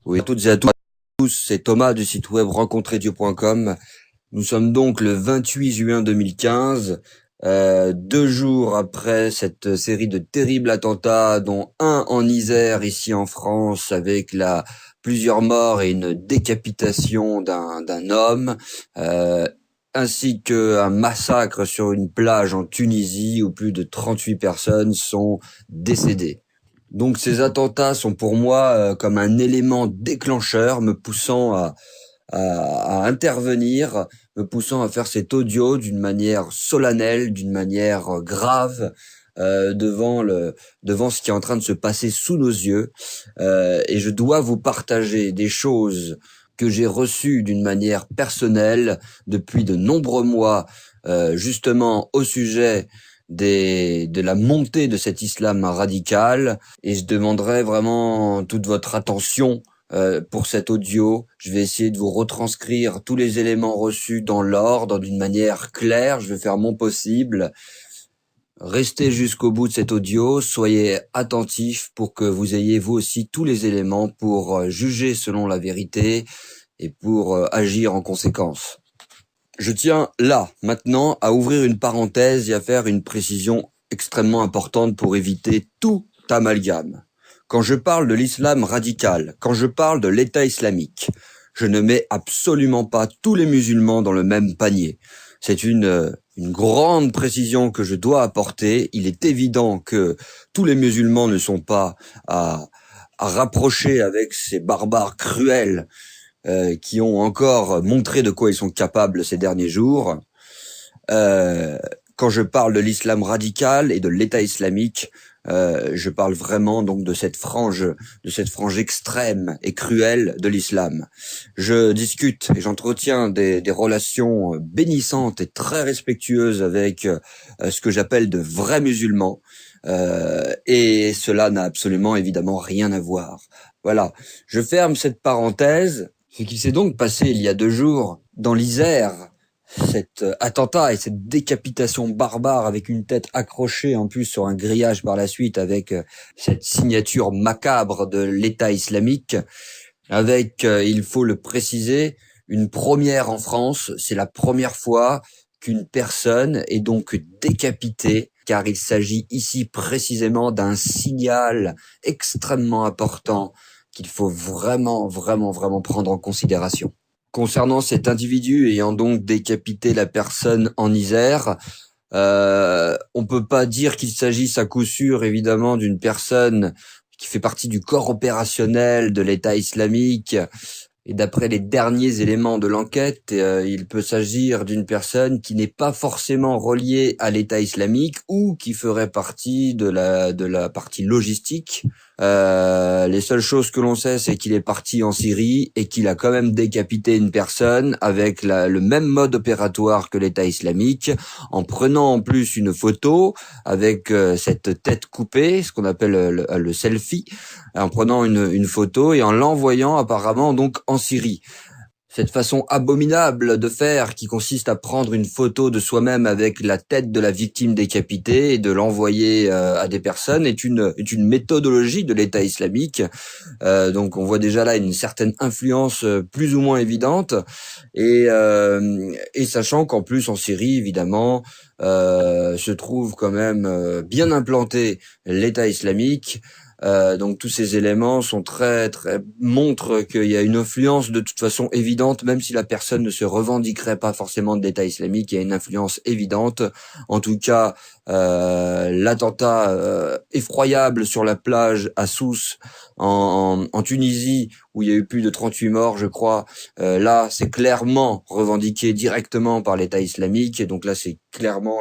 Oui, à toutes et à tous, c'est Thomas du site web rencontreddieu.com. Nous sommes donc le 28 juin 2015, 2 jours après cette série de terribles attentats, dont un en Isère, ici en France, avec plusieurs morts et une décapitation d'un homme, ainsi qu'un massacre sur une plage en Tunisie où plus de 38 personnes sont décédées. Donc ces attentats sont pour moi comme un élément déclencheur me poussant à intervenir, me poussant à faire cet audio d'une manière solennelle, d'une manière grave, devant ce qui est en train de se passer sous nos yeux. Et je dois vous partager des choses que j'ai reçues d'une manière personnelle depuis de nombreux mois, justement au sujet de la montée de cet islam radical, et je demanderai vraiment toute votre attention pour cet audio. Je vais essayer de vous retranscrire tous les éléments reçus dans l'ordre, d'une manière claire. Je vais faire mon possible. Restez jusqu'au bout de cet audio, soyez attentifs pour que vous ayez vous aussi tous les éléments pour juger selon la vérité et pour agir en conséquence. Je tiens là, maintenant, à ouvrir une parenthèse et à faire une précision extrêmement importante pour éviter tout amalgame. Quand je parle de l'islam radical, quand je parle de l'État islamique, je ne mets absolument pas tous les musulmans dans le même panier. C'est une grande précision que je dois apporter. Il est évident que tous les musulmans ne sont pas à rapprocher avec ces barbares cruels qui ont encore montré de quoi ils sont capables ces derniers jours. Quand je parle de l'islam radical et de l'État islamique, je parle vraiment donc de cette frange extrême et cruelle de l'islam. Je discute et j'entretiens des relations bénissantes et très respectueuses avec ce que j'appelle de vrais musulmans, et cela n'a absolument évidemment rien à voir. Voilà, je ferme cette parenthèse. Ce qui s'est donc passé il y a 2 jours dans l'Isère, cet attentat et cette décapitation barbare avec une tête accrochée en plus sur un grillage par la suite avec cette signature macabre de l'État islamique, avec, il faut le préciser, une première en France. C'est la première fois qu'une personne est donc décapitée, car il s'agit ici précisément d'un signal extrêmement important qu'il faut vraiment prendre en considération. Concernant cet individu ayant donc décapité la personne en Isère, on peut pas dire qu'il s'agisse à coup sûr évidemment d'une personne qui fait partie du corps opérationnel de l'État islamique. Et d'après les derniers éléments de l'enquête, il peut s'agir d'une personne qui n'est pas forcément reliée à l'État islamique ou qui ferait partie de la partie logistique. Les seules choses que l'on sait, c'est qu'il est parti en Syrie et qu'il a quand même décapité une personne avec le même mode opératoire que l'État islamique, en prenant en plus une photo avec cette tête coupée, ce qu'on appelle le selfie, en prenant une photo et en l'envoyant apparemment donc en Syrie. Cette façon abominable de faire qui consiste à prendre une photo de soi-même avec la tête de la victime décapitée et de l'envoyer à des personnes est une méthodologie de l'État islamique. Donc on voit déjà là une certaine influence plus ou moins évidente et sachant qu'en plus en Syrie évidemment se trouve quand même bien implanté l'État islamique. Donc tous ces éléments sont très montrent qu'il y a une influence de toute façon évidente, même si la personne ne se revendiquerait pas forcément de l'État islamique, il y a une influence évidente. En tout cas, l'attentat effroyable sur la plage à Sousse en Tunisie, où il y a eu plus de 38 morts, je crois, là c'est clairement revendiqué directement par l'État islamique, et donc là c'est clairement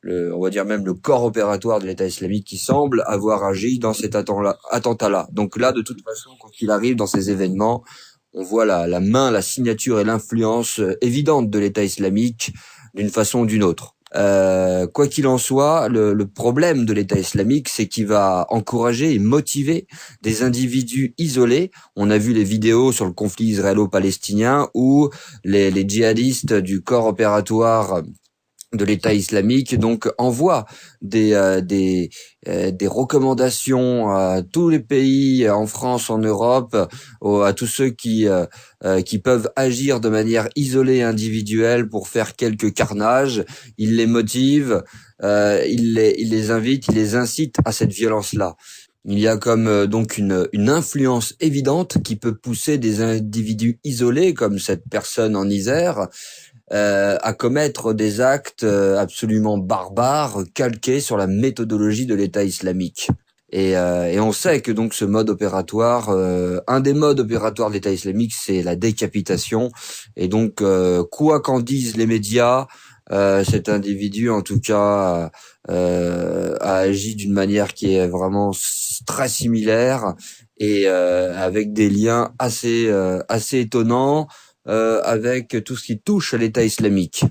on va dire même le corps opératoire de l'État islamique qui semble avoir agi dans cet attentat-là. Donc là, de toute façon, quand il arrive dans ces événements, on voit la main, la signature et l'influence évidente de l'État islamique d'une façon ou d'une autre. Quoi qu'il en soit, le problème de l'État islamique, c'est qu'il va encourager et motiver des individus isolés. On a vu les vidéos sur le conflit israélo-palestinien où les djihadistes du corps opératoire de l'État islamique donc envoie des recommandations à tous les pays en France, en Europe, à tous ceux qui peuvent agir de manière isolée et individuelle pour faire quelques carnages. Il les motive, il les invite, il les incite à cette violence-là. Il y a comme donc une influence évidente qui peut pousser des individus isolés comme cette personne en Isère à commettre des actes absolument barbares, calqués sur la méthodologie de l'État islamique. Et on sait que donc ce mode opératoire, un des modes opératoires de l'État islamique, c'est la décapitation. Et donc, quoi qu'en disent les médias, cet individu, en tout cas, a agi d'une manière qui est vraiment très similaire et avec des liens assez étonnants avec tout ce qui touche à l'État islamique.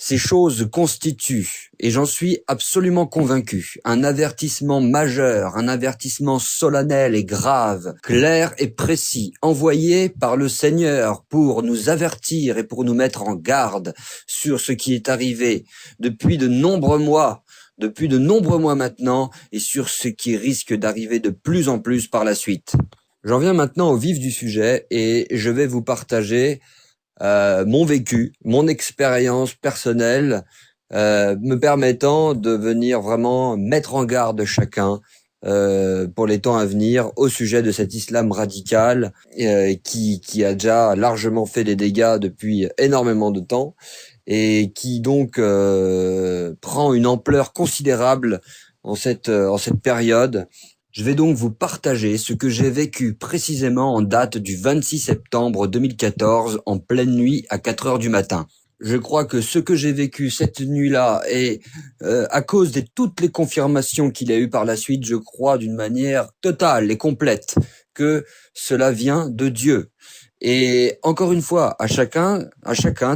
Ces choses constituent, et j'en suis absolument convaincu, un avertissement majeur, un avertissement solennel et grave, clair et précis, envoyé par le Seigneur pour nous avertir et pour nous mettre en garde sur ce qui est arrivé depuis de nombreux mois maintenant, et sur ce qui risque d'arriver de plus en plus par la suite. J'en viens maintenant au vif du sujet et je vais vous partager mon vécu, mon expérience personnelle, me permettant de venir vraiment mettre en garde chacun pour les temps à venir au sujet de cet islam radical qui a déjà largement fait des dégâts depuis énormément de temps et qui donc prend une ampleur considérable en cette période. Je vais donc vous partager ce que j'ai vécu précisément en date du 26 septembre 2014 en pleine nuit à 4 heures du matin. Je crois que ce que j'ai vécu cette nuit-là est, à cause de toutes les confirmations qu'il y a eu par la suite, je crois d'une manière totale et complète que cela vient de Dieu. Et encore une fois, à chacun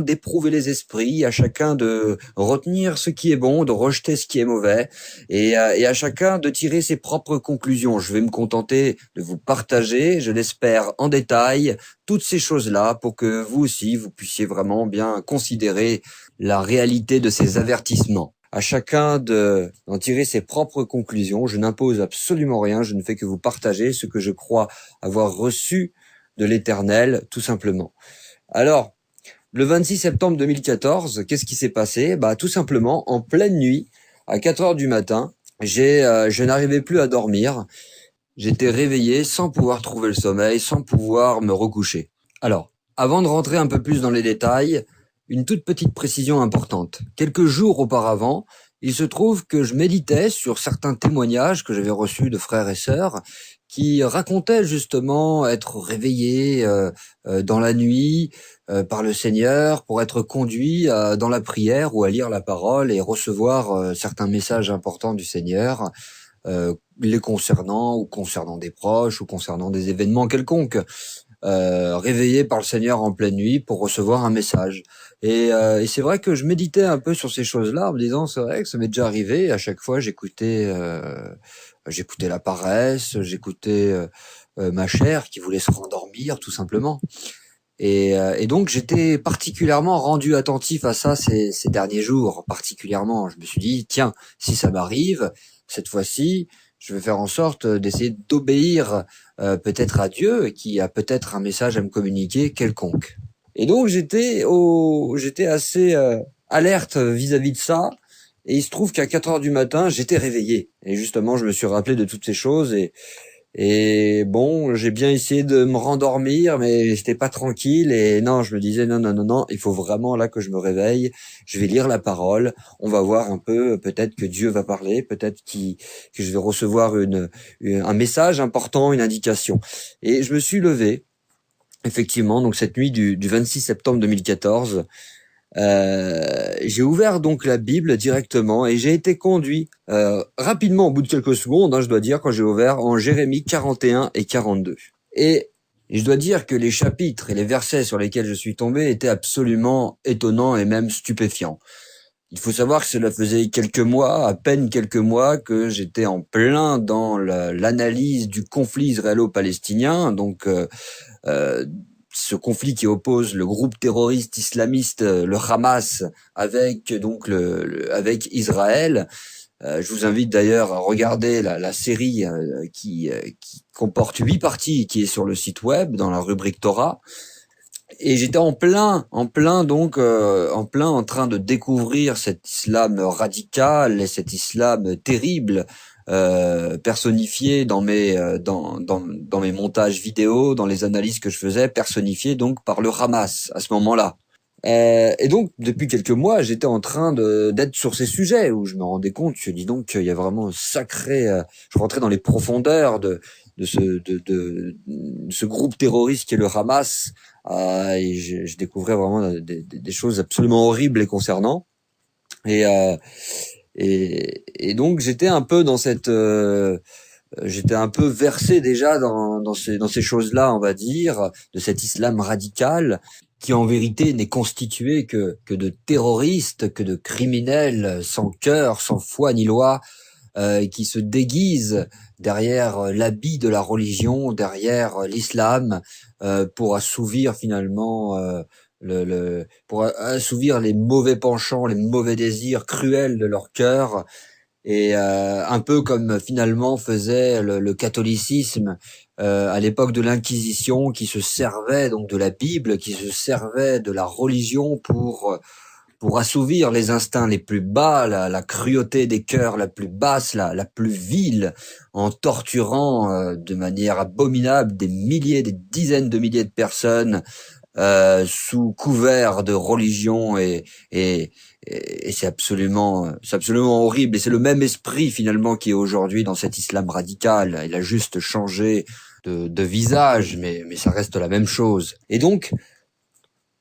d'éprouver les esprits, à chacun de retenir ce qui est bon, de rejeter ce qui est mauvais, et à chacun de tirer ses propres conclusions. Je vais me contenter de vous partager, je l'espère en détail, toutes ces choses-là pour que vous aussi, vous puissiez vraiment bien considérer la réalité de ces avertissements. À chacun d'en tirer ses propres conclusions. Je n'impose absolument rien, je ne fais que vous partager ce que je crois avoir reçu de l'Éternel, tout simplement. Alors, le 26 septembre 2014, qu'est-ce qui s'est passé? Tout simplement, en pleine nuit, à 4 heures du matin, je n'arrivais plus à dormir. J'étais réveillé sans pouvoir trouver le sommeil, sans pouvoir me recoucher. Alors, avant de rentrer un peu plus dans les détails, une toute petite précision importante. Quelques jours auparavant, il se trouve que je méditais sur certains témoignages que j'avais reçus de frères et sœurs qui racontaient justement être réveillés dans la nuit par le Seigneur pour être conduits dans la prière ou à lire la parole et recevoir certains messages importants du Seigneur, les concernant ou concernant des proches ou concernant des événements quelconques. Réveillé par le Seigneur en pleine nuit pour recevoir un message. Et c'est vrai que je méditais un peu sur ces choses-là en me disant, c'est vrai que ça m'est déjà arrivé. À chaque fois, j'écoutais la paresse, j'écoutais ma chair qui voulait se rendormir, tout simplement. Et donc, j'étais particulièrement rendu attentif à ça ces derniers jours, particulièrement. Je me suis dit, tiens, si ça m'arrive, cette fois-ci, je vais faire en sorte d'essayer d'obéir peut-être à Dieu, qui a peut-être un message à me communiquer quelconque. Et donc j'étais assez alerte vis-à-vis de ça. Et il se trouve qu'à 4 heures du matin, j'étais réveillé. Et justement, je me suis rappelé de toutes ces choses et bon, j'ai bien essayé de me rendormir, mais j'étais pas tranquille. Et non, je me disais non, il faut vraiment là que je me réveille. Je vais lire la parole. On va voir un peu, peut-être que Dieu va parler, peut-être que je vais recevoir un message important, une indication. Et je me suis levé, effectivement, donc cette nuit du 26 septembre 2014. J'ai ouvert donc la Bible directement et j'ai été conduit rapidement au bout de quelques secondes, je dois dire, quand j'ai ouvert en Jérémie 41 et 42. Et je dois dire que les chapitres et les versets sur lesquels je suis tombé étaient absolument étonnants et même stupéfiants. Il faut savoir que cela faisait à peine quelques mois, que j'étais en plein dans l'analyse du conflit israélo-palestinien, donc ce conflit qui oppose le groupe terroriste islamiste, le Hamas, avec donc avec Israël. Je vous invite d'ailleurs à regarder la série qui comporte 8 parties, qui est sur le site web dans la rubrique Torah. Et j'étais en plein en train de découvrir cet islam radical et cet islam terrible, personnifié dans mes montages vidéo, dans les analyses que je faisais, personnifié donc par le Hamas à ce moment-là. Et donc depuis quelques mois, j'étais en train d'être sur ces sujets où je me rendais compte, je dis donc il y a vraiment un sacré, je rentrais dans les profondeurs de ce groupe terroriste qui est le Hamas, et je découvrais vraiment des choses absolument horribles les concernant. Et donc j'étais un peu dans j'étais un peu versé déjà dans ces choses-là, on va dire, de cet islam radical. qui en vérité n'est constitué que de terroristes, que de criminels sans cœur, sans foi ni loi, qui se déguisent derrière l'habit de la religion, derrière l'islam, pour assouvir finalement pour assouvir les mauvais penchants, les mauvais désirs cruels de leur cœur. Et un peu comme finalement faisait le catholicisme à l'époque de l'Inquisition, qui se servait donc de la Bible, qui se servait de la religion pour assouvir les instincts les plus bas, la cruauté des cœurs la plus basse, la plus vile, en torturant de manière abominable des milliers, des dizaines de milliers de personnes sous couvert de religion et c'est absolument horrible. Et c'est le même esprit finalement qui est aujourd'hui dans cet islam radical. Il a juste changé de visage, mais ça reste la même chose. Et donc,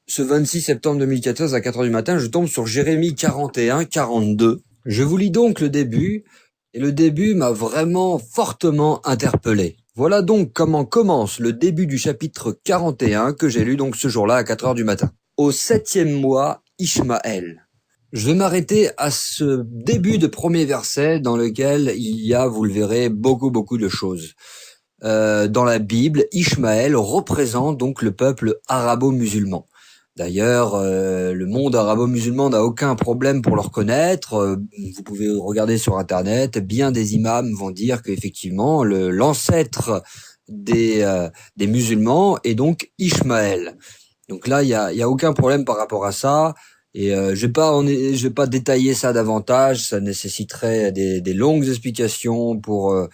ce 26 septembre 2014 à 4 heures du matin, je tombe sur Jérémie 41, 42. Je vous lis donc le début, et le début m'a vraiment fortement interpellé. Voilà donc comment commence le début du chapitre 41 que j'ai lu donc ce jour-là à 4 heures du matin. Au 7e mois, Ishmaël. Je vais m'arrêter à ce début de premier verset dans lequel il y a, vous le verrez, beaucoup de choses. Dans la Bible, Ishmaël représente donc le peuple arabo-musulman. D'ailleurs, le monde arabo-musulman n'a aucun problème pour le reconnaître. Vous pouvez regarder sur Internet, bien des imams vont dire qu'effectivement, l'ancêtre des musulmans est donc Ishmaël. Donc là, il y a aucun problème par rapport à ça. Et je vais pas détailler ça davantage. Ça nécessiterait des longues explications pour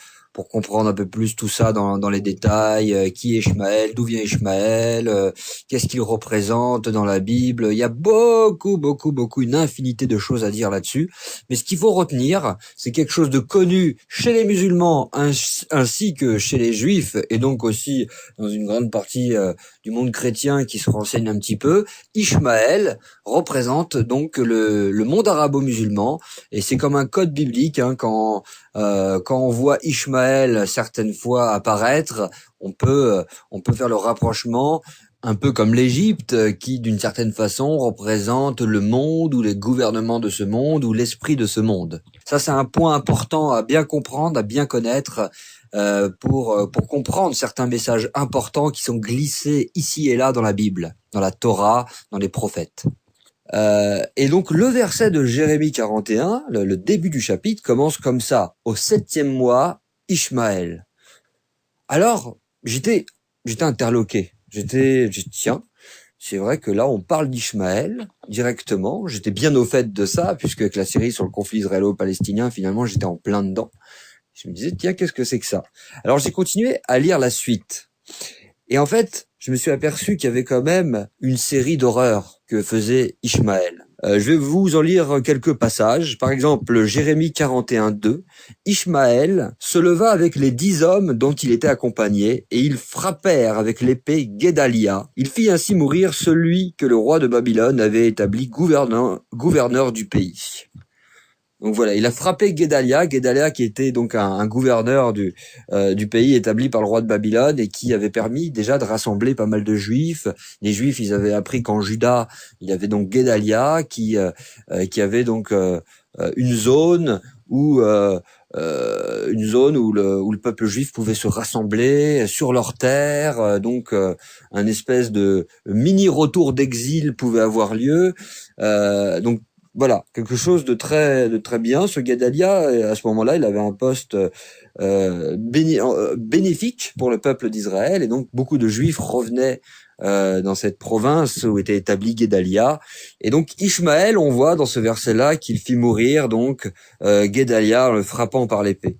comprendre un peu plus tout ça dans les détails, qui est Ishmaël, d'où vient Ishmaël, qu'est-ce qu'il représente dans la Bible. Il y a beaucoup, une infinité de choses à dire là-dessus. Mais ce qu'il faut retenir, c'est quelque chose de connu chez les musulmans ainsi que chez les juifs, et donc aussi dans une grande partie du monde chrétien qui se renseigne un petit peu. Ishmaël représente donc le monde arabo-musulman, et c'est comme un code biblique, hein, quand on voit Ishmaël certaines fois apparaître, on peut faire le rapprochement, un peu comme l'Égypte, qui d'une certaine façon représente le monde ou les gouvernements de ce monde ou l'esprit de ce monde. Ça, c'est un point important à bien comprendre, à bien connaître, pour comprendre certains messages importants qui sont glissés ici et là dans la Bible, dans la Torah, dans les prophètes. Et donc le verset de Jérémie 41, le début du chapitre, commence comme ça. Au 7e mois, Ishmaël. Alors, j'étais interloqué. Tiens, c'est vrai que là, on parle d'Ishmaël directement. J'étais bien au fait de ça, puisque avec la série sur le conflit israélo-palestinien, finalement, j'étais en plein dedans. Je me disais, tiens, qu'est-ce que c'est que ça? Alors, j'ai continué à lire la suite. Et en fait, je me suis aperçu qu'il y avait quand même une série d'horreurs que faisait Ishmaël. Je vais vous en lire quelques passages. Par exemple, Jérémie 41:2. Ishmaël se leva avec les 10 hommes dont il était accompagné, et ils frappèrent avec l'épée Guédalia. Il fit ainsi mourir celui que le roi de Babylone avait établi gouverneur du pays. Donc voilà, il a frappé Guédalia qui était donc un gouverneur du pays établi par le roi de Babylone, et qui avait permis déjà de rassembler pas mal de juifs. Les juifs, ils avaient appris qu'en Juda, il y avait donc Guédalia qui avait donc une zone où le peuple juif pouvait se rassembler sur leur terre, donc un espèce de mini retour d'exil pouvait avoir lieu. Donc voilà, quelque chose de très bien. Ce Guédalia, à ce moment-là, il avait un poste bénéfique pour le peuple d'Israël, et donc beaucoup de Juifs revenaient dans cette province où était établi Guédalia. Et donc Ishmaël, on voit dans ce verset-là qu'il fit mourir donc Guédalia en le frappant par l'épée.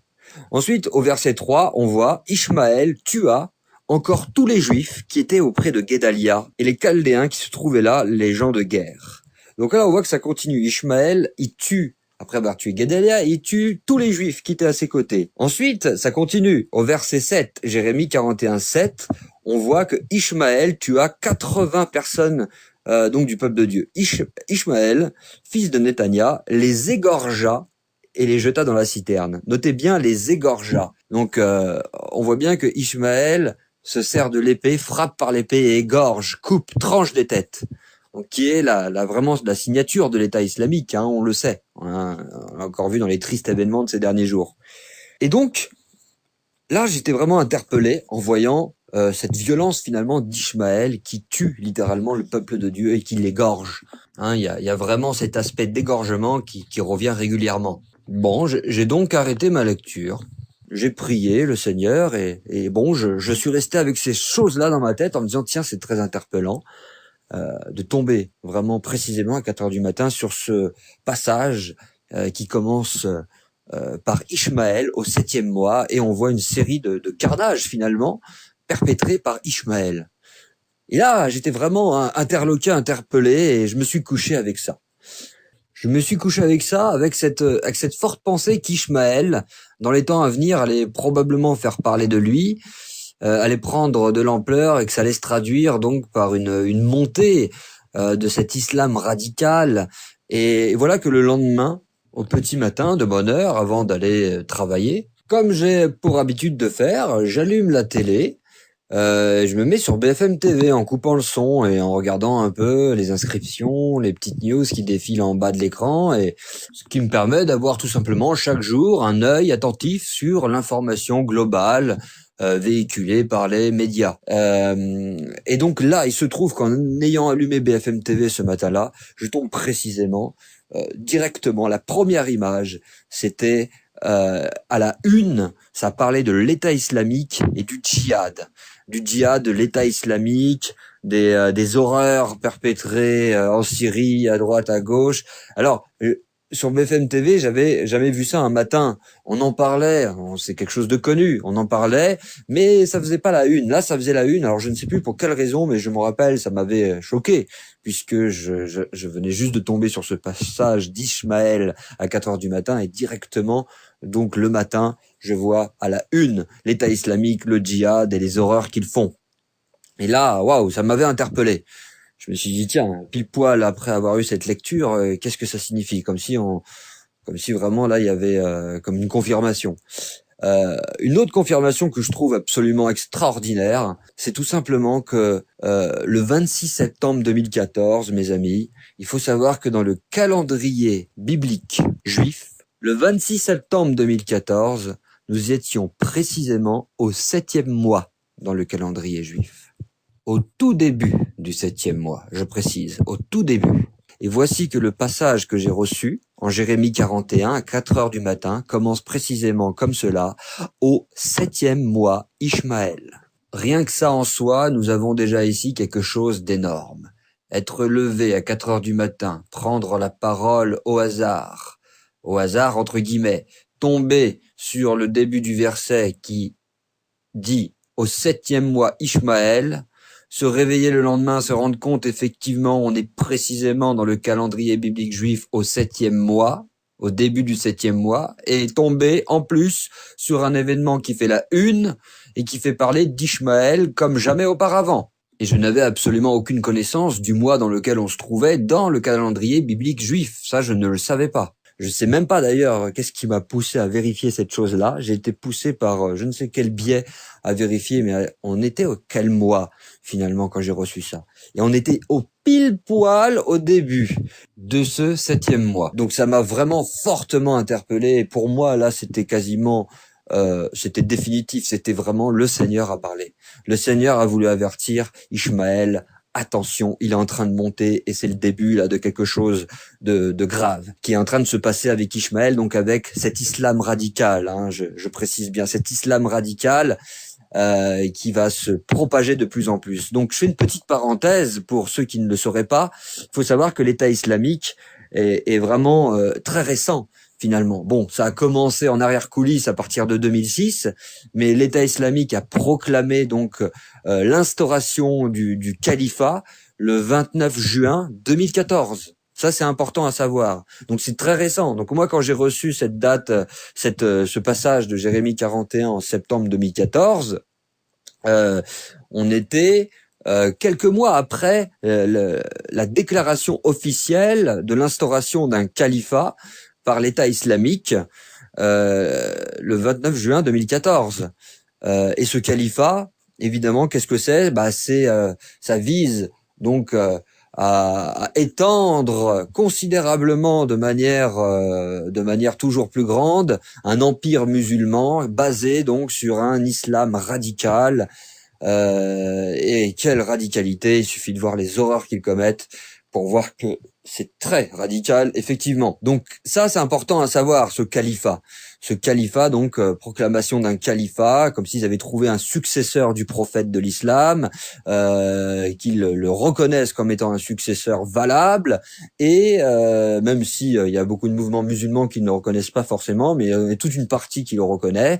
Ensuite, au verset 3, on voit Ishmaël tua encore tous les Juifs qui étaient auprès de Guédalia et les Chaldéens qui se trouvaient là, les gens de guerre. Donc là, on voit que ça continue. Ishmaël, il tue, après avoir tué Guédalia, il tue tous les Juifs qui étaient à ses côtés. Ensuite, ça continue. Au verset 7, Jérémie 41:7, on voit que Ishmaël tua 80 personnes donc du peuple de Dieu. Ishmaël, fils de Netania, les égorgea et les jeta dans la citerne. Notez bien, les égorgea. Donc, on voit bien que Ishmaël se sert de l'épée, frappe par l'épée et égorge, coupe, tranche des têtes. Donc, qui est vraiment la signature de l'État islamique, hein, on le sait. On l'a encore vu dans les tristes événements de ces derniers jours. Et donc, là, j'étais vraiment interpellé en voyant cette violence finalement d'Ishmaël qui tue littéralement le peuple de Dieu et qui l'égorge. Hein, il y a vraiment cet aspect d'égorgement qui revient régulièrement. Bon, j'ai donc arrêté ma lecture. J'ai prié le Seigneur et bon, je suis resté avec ces choses-là dans ma tête en me disant tiens, c'est très interpellant de tomber vraiment précisément à 4 heures du matin sur ce passage qui commence par Ishmaël au 7e mois, et on voit une série de carnages finalement perpétrés par Ishmaël. Et là, j'étais vraiment interloqué, interpellé, et je me suis couché avec ça. Je me suis couché avec ça, avec cette forte pensée qu'Ishmaël, dans les temps à venir, allait probablement faire parler de lui, allait prendre de l'ampleur, et que ça allait se traduire donc par une montée de cet islam radical. Et voilà que le lendemain, au petit matin, de bonne heure, avant d'aller travailler, comme j'ai pour habitude de faire, j'allume la télé, je me mets sur BFM TV en coupant le son et en regardant un peu les inscriptions, les petites news qui défilent en bas de l'écran, et ce qui me permet d'avoir tout simplement chaque jour un œil attentif sur l'information globale véhiculée par les médias. Et donc là, il se trouve qu'en ayant allumé BFM TV ce matin-là, je tombe précisément directement, la première image, c'était à la une, ça parlait de l'État islamique et du djihad, de l'État islamique, des horreurs perpétrées en Syrie, à droite, à gauche. Alors, sur BFM TV, j'avais jamais vu ça un matin. On en parlait, c'est quelque chose de connu, on en parlait, mais ça faisait pas la une. Là, ça faisait la une. Alors, je ne sais plus pour quelle raison, mais je me rappelle, ça m'avait choqué, puisque je venais juste de tomber sur ce passage d'Ishmaël à 4 heures du matin, et directement, donc le matin, je vois à la une l'État islamique, le djihad et les horreurs qu'ils font. Et là, waouh, ça m'avait interpellé. Je me suis dit tiens, pile poil après avoir eu cette lecture, qu'est-ce que ça signifie, comme si vraiment là il y avait comme une confirmation. Une autre confirmation que je trouve absolument extraordinaire, c'est tout simplement que le 26 septembre 2014, mes amis, il faut savoir que dans le calendrier biblique juif, le 26 septembre 2014, nous étions précisément au 7e mois dans le calendrier juif. Au tout début du 7e mois, je précise, au tout début. Et voici que le passage que j'ai reçu en Jérémie 41 à 4 heures du matin commence précisément comme cela, au 7e mois Ishmaël. Rien que ça en soi, nous avons déjà ici quelque chose d'énorme. Être levé à 4 heures du matin, prendre la parole au hasard entre guillemets, tomber sur le début du verset qui dit au 7e mois Ishmaël, se réveiller le lendemain, se rendre compte effectivement on est précisément dans le calendrier biblique juif au 7e mois, au début du 7e mois, et tomber en plus sur un événement qui fait la une et qui fait parler d'Ishmaël comme jamais auparavant. Et je n'avais absolument aucune connaissance du mois dans lequel on se trouvait dans le calendrier biblique juif. Ça, je ne le savais pas. Je sais même pas d'ailleurs qu'est-ce qui m'a poussé à vérifier cette chose-là. J'ai été poussé par je ne sais quel biais à vérifier, mais on était au quel mois finalement quand j'ai reçu ça. Et on était au pile poil au début de ce 7e mois. Donc ça m'a vraiment fortement interpellé. Et pour moi là, c'était quasiment c'était définitif. C'était vraiment le Seigneur a parlé. Le Seigneur a voulu avertir Ishmaël. Attention, il est en train de monter et c'est le début là de quelque chose de grave qui est en train de se passer avec Ishmaël, donc avec cet islam radical, hein, je précise bien, cet islam radical qui va se propager de plus en plus. Donc je fais une petite parenthèse pour ceux qui ne le sauraient pas. Il faut savoir que l'État islamique est vraiment très récent. Finalement, bon, ça a commencé en arrière-coulisses à partir de 2006, mais l'État islamique a proclamé donc l'instauration du califat le 29 juin 2014. Ça, c'est important à savoir. Donc, c'est très récent. Donc, moi, quand j'ai reçu cette date, ce passage de Jérémie 41 en septembre 2014, on était quelques mois après la déclaration officielle de l'instauration d'un califat par l'État islamique le 29 juin 2014. Et ce califat évidemment, qu'est-ce que c'est? Bah, ça vise donc à étendre considérablement de manière toujours plus grande un empire musulman basé donc sur un islam radical. Et quelle radicalité! Il suffit de voir les horreurs qu'ils commettent pour voir que c'est très radical, effectivement. Donc ça, c'est important à savoir, ce califat. Ce califat, donc proclamation d'un califat, comme s'ils avaient trouvé un successeur du prophète de l'islam, qu'ils le reconnaissent comme étant un successeur valable, et même si il y a beaucoup de mouvements musulmans qui ne le reconnaissent pas forcément, mais toute une partie qui le reconnaît,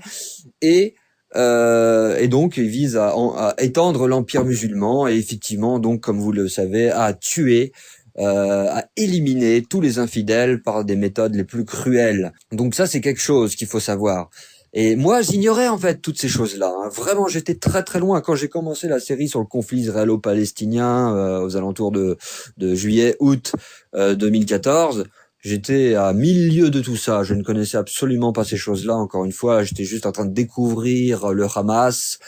et donc il vise à étendre l'empire musulman et effectivement, donc comme vous le savez, à tuer, à éliminer tous les infidèles par des méthodes les plus cruelles. Donc ça, c'est quelque chose qu'il faut savoir. Et moi, j'ignorais en fait toutes ces choses-là, hein. Vraiment, j'étais très très loin quand j'ai commencé la série sur le conflit israélo-palestinien aux alentours de juillet-août 2014. J'étais à 1000 lieues de tout ça. Je ne connaissais absolument pas ces choses-là. Encore une fois, j'étais juste en train de découvrir le Hamas,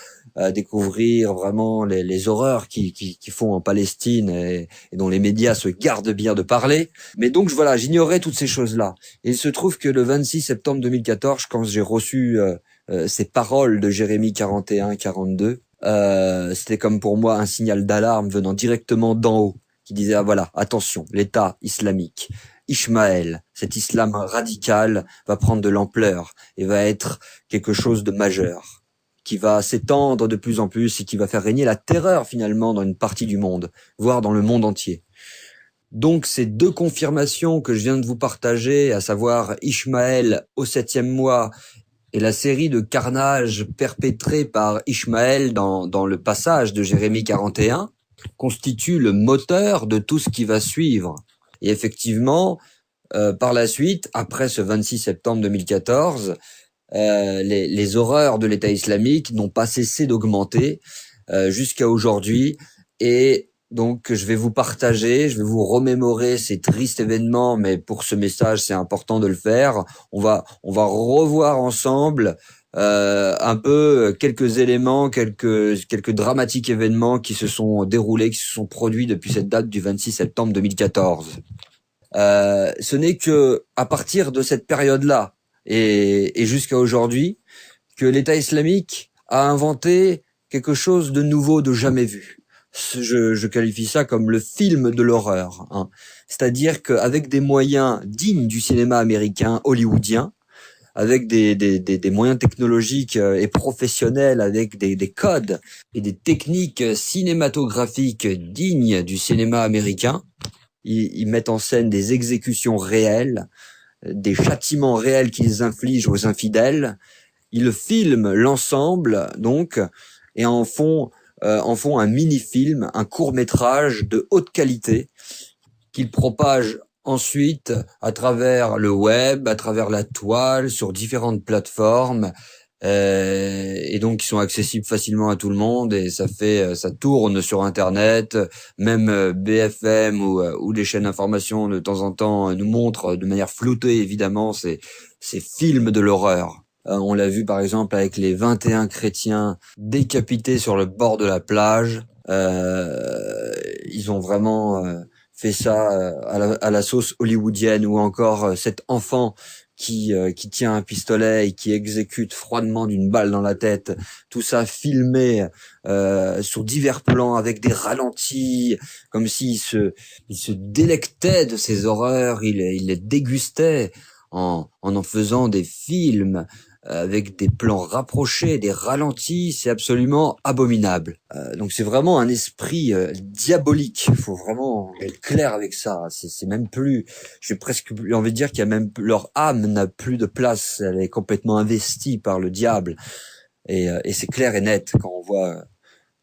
découvrir vraiment les horreurs qu'ils font en Palestine et dont les médias se gardent bien de parler. Mais donc voilà, j'ignorais toutes ces choses-là. Et il se trouve que le 26 septembre 2014, quand j'ai reçu ces paroles de Jérémie 41-42, c'était comme pour moi un signal d'alarme venant directement d'en haut, qui disait, ah voilà, attention, l'État islamique, Ismaël, cet islam radical va prendre de l'ampleur et va être quelque chose de majeur, qui va s'étendre de plus en plus et qui va faire régner la terreur finalement dans une partie du monde, voire dans le monde entier. Donc ces deux confirmations que je viens de vous partager, à savoir Ismaël au 7e mois et la série de carnages perpétrés par Ismaël dans le passage de Jérémie 41, constituent le moteur de tout ce qui va suivre. Et effectivement, par la suite, après ce 26 septembre 2014, les horreurs de l'État islamique n'ont pas cessé d'augmenter jusqu'à aujourd'hui. Et donc, je vais vous remémorer ces tristes événements, mais pour ce message, c'est important de le faire. On va revoir ensemble un peu quelques éléments, quelques dramatiques événements qui se sont déroulés, qui se sont produits depuis cette date du 26 septembre 2014. Ce n'est que à partir de cette période-là et jusqu'à aujourd'hui que l'État islamique a inventé quelque chose de nouveau, de jamais vu. Je qualifie ça comme le film de l'horreur, hein. C'est-à-dire qu'avec des moyens dignes du cinéma américain hollywoodien, avec des moyens technologiques et professionnels, avec des codes et des techniques cinématographiques dignes du cinéma américain, ils mettent en scène des exécutions réelles, des châtiments réels qu'ils infligent aux infidèles. Ils filment l'ensemble, donc, et en font un mini-film, un court-métrage de haute qualité qu'ils propagent ensuite à travers le web, à travers la toile, sur différentes plateformes, et donc qui sont accessibles facilement à tout le monde, et ça tourne sur Internet. Même BFM ou les chaînes d'information de temps en temps nous montrent de manière floutée évidemment ces films de l'horreur. On l'a vu par exemple avec les 21 chrétiens décapités sur le bord de la plage. Ils ont vraiment fait ça à la sauce hollywoodienne, ou encore cet enfant qui tient un pistolet et qui exécute froidement d'une balle dans la tête. Tout ça filmé sur divers plans avec des ralentis, comme s'il se délectait de ces horreurs, il les dégustait en faisant des films avec des plans rapprochés, des ralentis. C'est absolument abominable. Donc c'est vraiment un esprit diabolique. Il faut vraiment être clair avec ça. C'est même plus, j'ai presque envie de dire qu'il y a même, leur âme n'a plus de place. Elle est complètement investie par le diable. Et c'est clair et net quand on voit,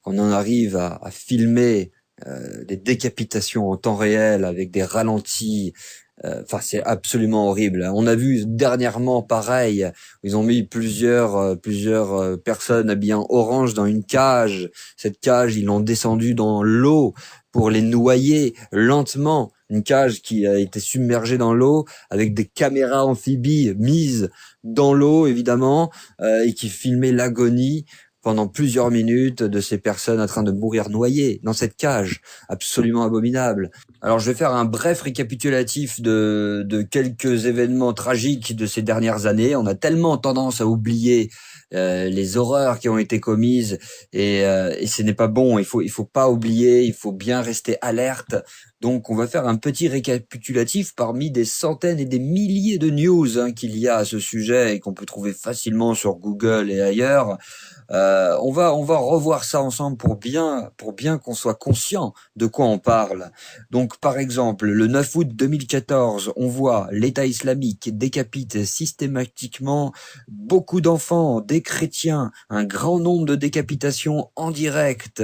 quand on en arrive à filmer des décapitations en temps réel avec des ralentis. Enfin, c'est absolument horrible. On a vu dernièrement pareil, ils ont mis plusieurs personnes habillées en orange dans une cage. Cette cage, ils l'ont descendue dans l'eau pour les noyer lentement. Une cage qui a été submergée dans l'eau avec des caméras amphibies mises dans l'eau évidemment, et qui filmaient l'agonie pendant plusieurs minutes de ces personnes en train de mourir noyées dans cette cage, absolument abominable. Alors je vais faire un bref récapitulatif de quelques événements tragiques de ces dernières années. On a tellement tendance à oublier les horreurs qui ont été commises et ce n'est pas bon. Il faut pas oublier, il faut bien rester alerte. Donc on va faire un petit récapitulatif parmi des centaines et des milliers de news qu'il y a à ce sujet et qu'on peut trouver facilement sur Google et ailleurs. On va revoir ça ensemble pour bien qu'on soit conscient de quoi on parle. Donc, par exemple, le 9 août 2014, on voit l'État islamique décapite systématiquement beaucoup d'enfants, des chrétiens, un grand nombre de décapitations en direct,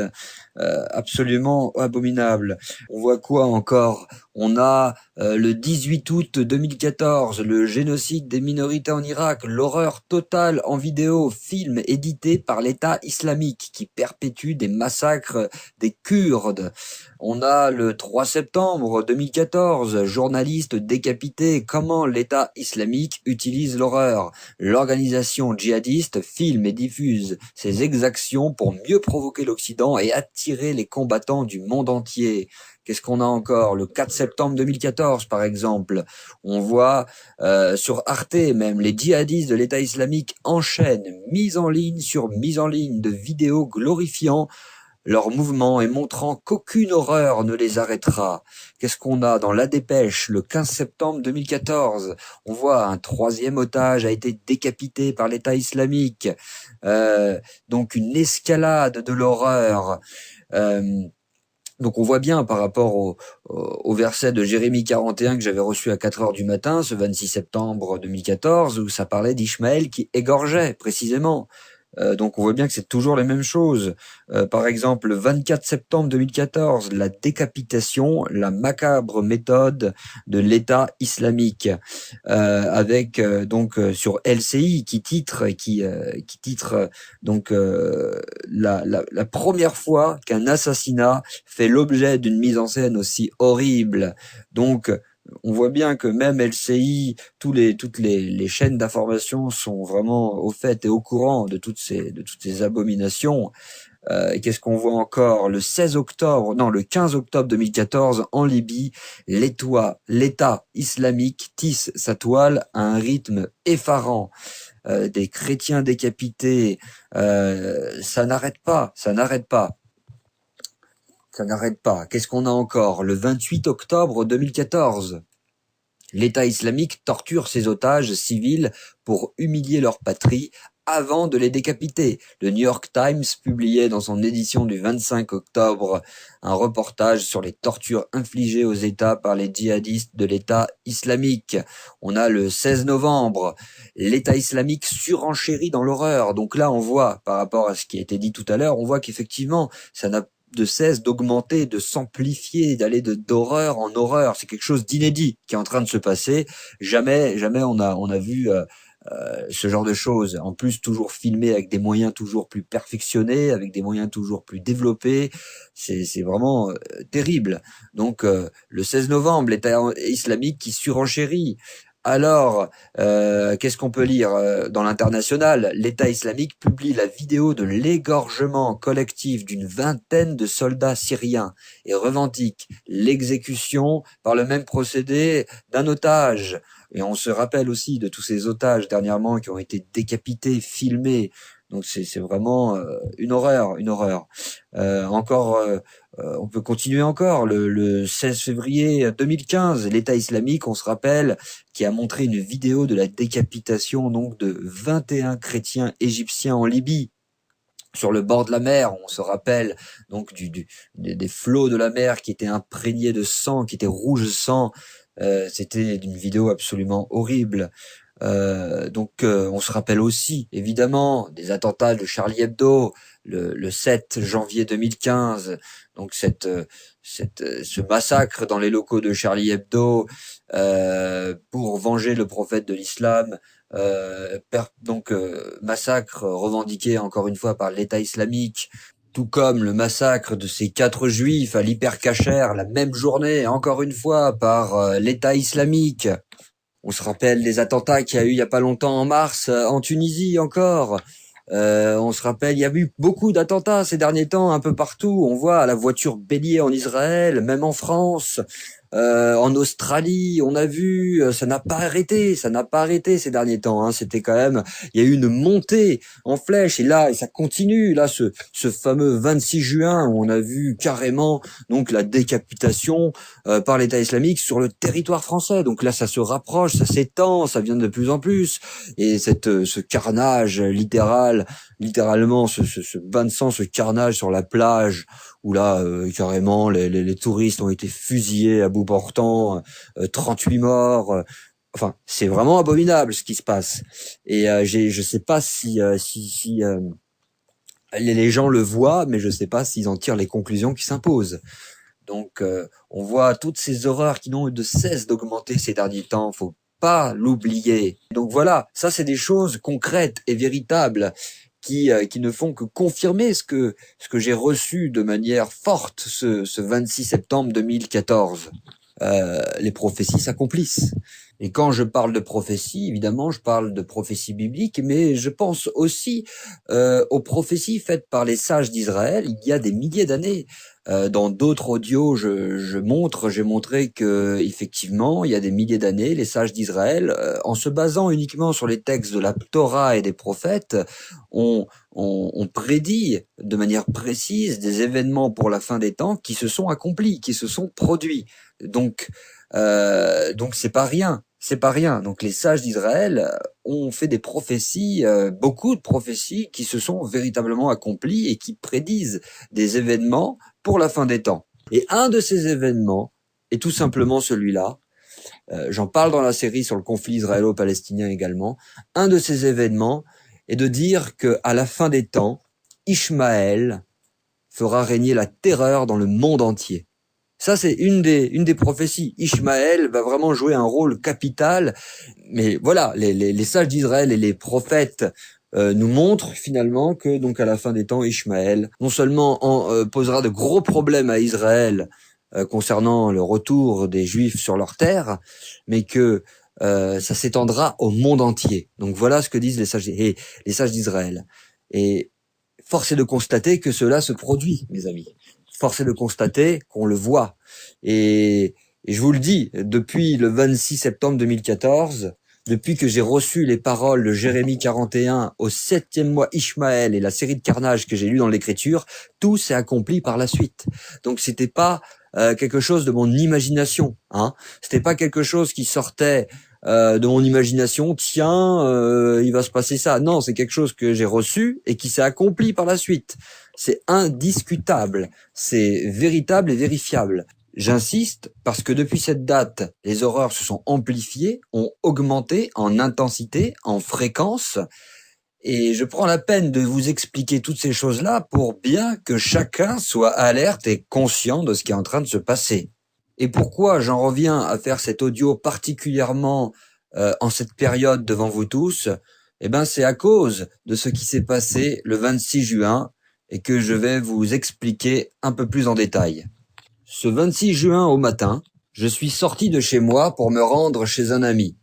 absolument abominable. On voit quoi encore? On a le 18 août 2014, le génocide des minorités en Irak, l'horreur totale en vidéo, film édité par l'État islamique qui perpétue des massacres des Kurdes. On a le 3 septembre 2014, journaliste décapité, comment l'État islamique utilise l'horreur. L'organisation djihadiste filme et diffuse ses exactions pour mieux provoquer l'Occident et attirer les combattants du monde entier. Qu'est-ce qu'on a encore? Le 4 septembre 2014, par exemple, on voit sur Arte même, les djihadistes de l'État islamique enchaînent mise en ligne sur mise en ligne de vidéos glorifiant leurs mouvements et montrant qu'aucune horreur ne les arrêtera. Qu'est-ce qu'on a dans La Dépêche, le 15 septembre 2014? On voit un troisième otage a été décapité par l'État islamique. Donc une escalade de l'horreur. Donc on voit bien par rapport au verset de Jérémie 41 que j'avais reçu à 4 heures du matin, ce 26 septembre 2014, où ça parlait d'Ishmaël qui égorgeait précisément. Donc on voit bien que c'est toujours les mêmes choses. Par exemple, le 24 septembre 2014, la décapitation, la macabre méthode de l'État islamique, avec donc sur LCI qui titre donc la première fois qu'un assassinat fait l'objet d'une mise en scène aussi horrible. Donc on voit bien que même LCI, toutes les chaînes d'information sont vraiment au fait et au courant de toutes ces abominations. Qu'est-ce qu'on voit encore? Le 15 octobre 2014, en Libye, l'État islamique tisse sa toile à un rythme effarant. Des chrétiens décapités, ça n'arrête pas. Ça n'arrête pas. Qu'est-ce qu'on a encore? Le 28 octobre 2014, l'État islamique torture ses otages civils pour humilier leur patrie avant de les décapiter. Le New York Times publiait dans son édition du 25 octobre un reportage sur les tortures infligées aux États par les djihadistes de l'État islamique. On a le 16 novembre, l'État islamique surenchérit dans l'horreur. Donc là, on voit, par rapport à ce qui a été dit tout à l'heure, on voit qu'effectivement, ça n'a de cesse d'augmenter, de s'amplifier, d'aller d'horreur en horreur. C'est quelque chose d'inédit qui est en train de se passer. Jamais on a vu ce genre de choses. En plus, toujours filmé avec des moyens toujours plus perfectionnés, avec des moyens toujours plus développés. C'est vraiment terrible. Donc, le 16 novembre, l'État islamique qui surenchérit. Alors, qu'est-ce qu'on peut lire dans l'international? L'État islamique publie la vidéo de l'égorgement collectif d'une vingtaine de soldats syriens et revendique l'exécution par le même procédé d'un otage. Et on se rappelle aussi de tous ces otages dernièrement qui ont été décapités, filmés. Donc c'est vraiment une horreur, une horreur. On peut continuer encore. Le 16 février 2015, l'État islamique, on se rappelle, qui a montré une vidéo de la décapitation donc de 21 chrétiens égyptiens en Libye, sur le bord de la mer. On se rappelle donc des flots de la mer qui étaient imprégnés de sang, qui étaient rouges de sang. C'était une vidéo absolument horrible. On se rappelle aussi, évidemment, des attentats de Charlie Hebdo, le 7 janvier 2015. Donc ce massacre dans les locaux de Charlie Hebdo pour venger le prophète de l'islam. Massacre revendiqué encore une fois par l'État islamique, tout comme le massacre de ces 4 juifs à l'Hyper-Cacher la même journée, encore une fois, par l'État islamique. On se rappelle des attentats qu'il y a eu il y a pas longtemps en mars, en Tunisie encore. On se rappelle, il y a eu beaucoup d'attentats ces derniers temps, un peu partout. On voit la voiture bélier en Israël, même en France. En Australie, on a vu, ça n'a pas arrêté ces derniers temps. Hein. C'était quand même, il y a eu une montée en flèche et là, et ça continue. Là, ce fameux 26 juin où on a vu carrément donc la décapitation par l'État islamique sur le territoire français. Donc là, ça se rapproche, ça s'étend, ça vient de plus en plus. Et ce carnage littéralement, ce bain de sang, ce carnage sur la plage où là, carrément, les touristes ont été fusillés à bout portant, 38 morts. Enfin, c'est vraiment abominable ce qui se passe. Et je sais pas si les gens le voient, mais je sais pas s'ils en tirent les conclusions qui s'imposent. Donc, on voit toutes ces horreurs qui n'ont eu de cesse d'augmenter ces derniers temps. Faut pas l'oublier. Donc voilà, ça c'est des choses concrètes et véritables qui ne font que confirmer ce que j'ai reçu de manière forte ce 26 septembre 2014. Les prophéties s'accomplissent. Et quand je parle de prophéties, évidemment, je parle de prophéties bibliques, mais je pense aussi aux prophéties faites par les sages d'Israël il y a des milliers d'années. Dans d'autres audios, j'ai montré que effectivement, il y a des milliers d'années, les sages d'Israël, en se basant uniquement sur les textes de la Torah et des prophètes, ont prédit de manière précise des événements pour la fin des temps qui se sont accomplis, qui se sont produits. Donc c'est pas rien. C'est pas rien. Donc les sages d'Israël ont fait des prophéties, beaucoup de prophéties qui se sont véritablement accomplies et qui prédisent des événements pour la fin des temps. Et un de ces événements est tout simplement celui-là. J'en parle dans la série sur le conflit israélo-palestinien également. Un de ces événements est de dire que à la fin des temps, Ishmaël fera régner la terreur dans le monde entier. Ça, c'est une des prophéties. Ishmaël va vraiment jouer un rôle capital. Mais voilà, les sages d'Israël et les prophètes nous montrent finalement que donc à la fin des temps, Ishmaël non seulement posera de gros problèmes à Israël concernant le retour des Juifs sur leur terre, mais que ça s'étendra au monde entier. Donc voilà ce que disent les sages d'Israël. Et force est de constater que cela se produit, mes amis. Force est de constater qu'on le voit. Et je vous le dis, depuis le 26 septembre 2014, depuis que j'ai reçu les paroles de Jérémie 41 au 7e mois Ishmaël et la série de carnage que j'ai lu dans l'Écriture, tout s'est accompli par la suite. Donc c'était pas quelque chose de mon imagination, hein. C'était pas quelque chose qui sortait de mon imagination, tiens, il va se passer ça. Non, c'est quelque chose que j'ai reçu et qui s'est accompli par la suite. C'est indiscutable, c'est véritable et vérifiable. J'insiste parce que depuis cette date, les horreurs se sont amplifiées, ont augmenté en intensité, en fréquence, et je prends la peine de vous expliquer toutes ces choses-là pour bien que chacun soit alerte et conscient de ce qui est en train de se passer. Et pourquoi j'en reviens à faire cet audio particulièrement en cette période devant vous tous? Eh ben, c'est à cause de ce qui s'est passé le 26 juin et que je vais vous expliquer un peu plus en détail. Ce 26 juin au matin, je suis sorti de chez moi pour me rendre chez un ami.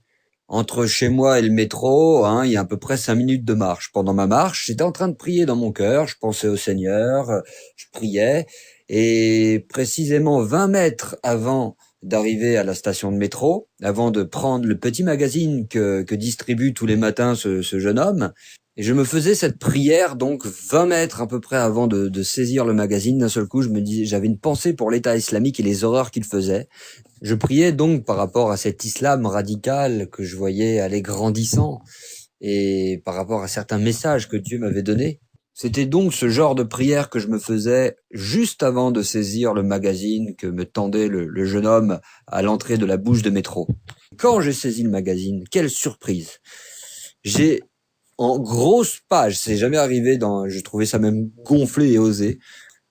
Entre chez moi et le métro, il y a à peu près 5 minutes de marche. Pendant ma marche, j'étais en train de prier dans mon cœur, je pensais au Seigneur, je priais, et précisément 20 mètres avant d'arriver à la station de métro, avant de prendre le petit magazine que distribue tous les matins ce jeune homme, et je me faisais cette prière, donc 20 mètres à peu près avant de saisir le magazine. D'un seul coup, j'avais une pensée pour l'État islamique et les horreurs qu'il faisait. Je priais donc par rapport à cet islam radical que je voyais aller grandissant et par rapport à certains messages que Dieu m'avait donnés. C'était donc ce genre de prière que je me faisais juste avant de saisir le magazine que me tendait le jeune homme à l'entrée de la bouche de métro. Quand j'ai saisi le magazine, quelle surprise! J'ai en grosse page, c'est jamais arrivé je trouvais ça même gonflé et osé.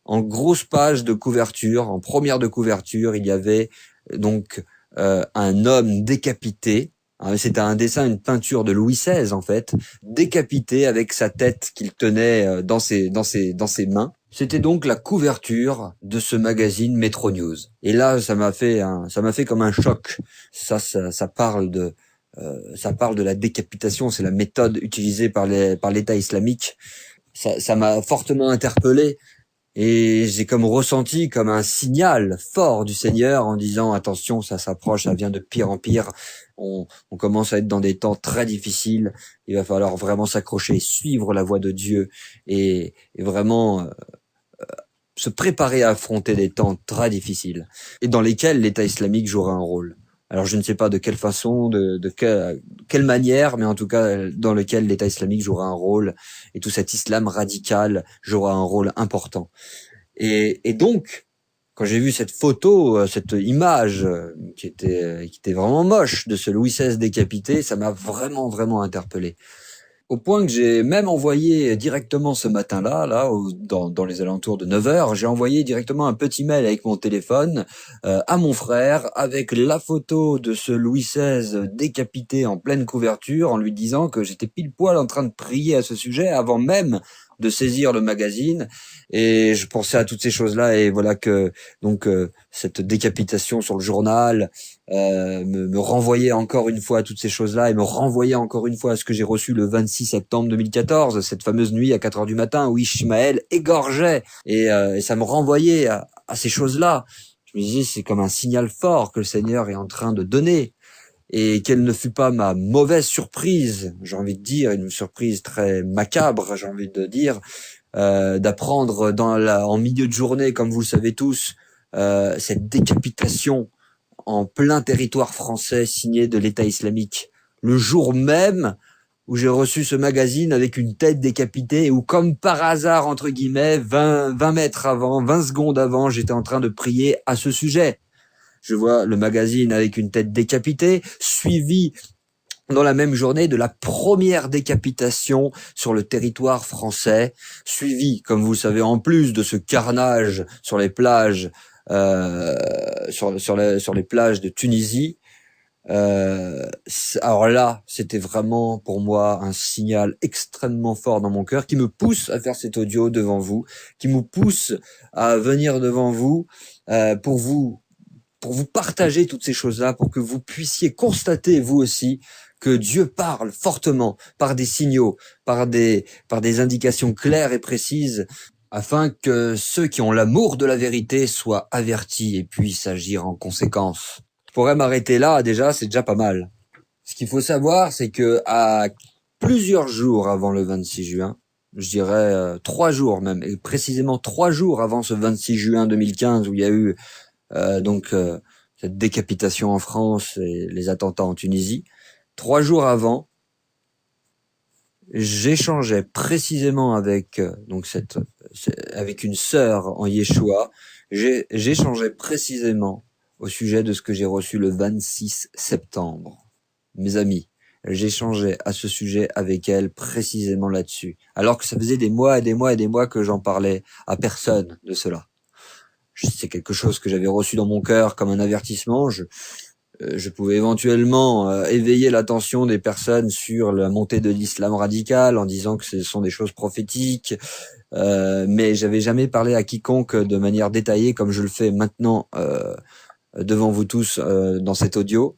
En grosse page de couverture, en première de couverture, il y avait donc un homme décapité. C'était un dessin, une peinture de Louis XVI en fait, décapité avec sa tête qu'il tenait dans ses mains. C'était donc la couverture de ce magazine Metro News. Et là, ça m'a fait comme un choc. Ça parle Ça parle de la décapitation, c'est la méthode utilisée par l'État islamique. Ça m'a fortement interpellé et j'ai comme ressenti comme un signal fort du Seigneur en disant attention, ça s'approche, ça vient de pire en pire. On commence à être dans des temps très difficiles. Il va falloir vraiment s'accrocher, suivre la voie de Dieu et vraiment se préparer à affronter des temps très difficiles et dans lesquels l'État islamique jouera un rôle. Alors je ne sais pas de quelle façon, de quelle manière, mais en tout cas dans lequel l'État islamique jouera un rôle et tout cet islam radical jouera un rôle important. Et donc, quand j'ai vu cette photo, cette image qui était vraiment moche de ce Louis XVI décapité, ça m'a vraiment, vraiment interpellé. Au point que j'ai même envoyé directement ce matin-là, dans les alentours de 9 heures, j'ai envoyé directement un petit mail avec mon téléphone à mon frère avec la photo de ce Louis XVI décapité en pleine couverture en lui disant que j'étais pile poil en train de prier à ce sujet avant même de saisir le magazine et je pensais à toutes ces choses-là et voilà que donc cette décapitation sur le journal me renvoyait encore une fois à toutes ces choses-là et me renvoyait encore une fois à ce que j'ai reçu le 26 septembre 2014, cette fameuse nuit à 4 heures du matin où Ishmaël égorgeait et ça me renvoyait à ces choses-là. Je me disais c'est comme un signal fort que le Seigneur est en train de donner. Et quelle ne fut pas ma mauvaise surprise, j'ai envie de dire, une surprise très macabre, j'ai envie de dire, d'apprendre en milieu de journée, comme vous le savez tous, cette décapitation en plein territoire français signé de l'État islamique. Le jour même où j'ai reçu ce magazine avec une tête décapitée et où, comme par hasard, entre guillemets, 20 mètres avant, 20 secondes avant, j'étais en train de prier à ce sujet. Je vois le magazine avec une tête décapitée, suivi dans la même journée de la première décapitation sur le territoire français, suivi, comme vous le savez, en plus de ce carnage sur les plages, sur les plages de Tunisie. Alors là, c'était vraiment pour moi un signal extrêmement fort dans mon cœur qui me pousse à faire cet audio devant vous, qui me pousse à venir devant vous pour vous partager toutes ces choses-là, pour que vous puissiez constater vous aussi que Dieu parle fortement par des signaux, par des indications claires et précises, afin que ceux qui ont l'amour de la vérité soient avertis et puissent agir en conséquence. Je pourrais m'arrêter là, déjà, c'est déjà pas mal. Ce qu'il faut savoir, c'est que à plusieurs jours avant le 26 juin, je dirais 3 jours même, et précisément 3 jours avant ce 26 juin 2015 où il y a eu cette décapitation en France et les attentats en Tunisie, 3 jours avant, j'échangeais précisément avec avec une sœur en Yeshua. J'échangeais précisément au sujet de ce que j'ai reçu le 26 septembre. Mes amis, j'échangeais à ce sujet avec elle précisément là-dessus, alors que ça faisait des mois et des mois et des mois que j'en parlais à personne de cela. C'est quelque chose que j'avais reçu dans mon cœur comme un avertissement. Je pouvais éventuellement éveiller l'attention des personnes sur la montée de l'islam radical en disant que ce sont des choses prophétiques, mais j'avais jamais parlé à quiconque de manière détaillée comme je le fais maintenant devant vous tous dans cet audio,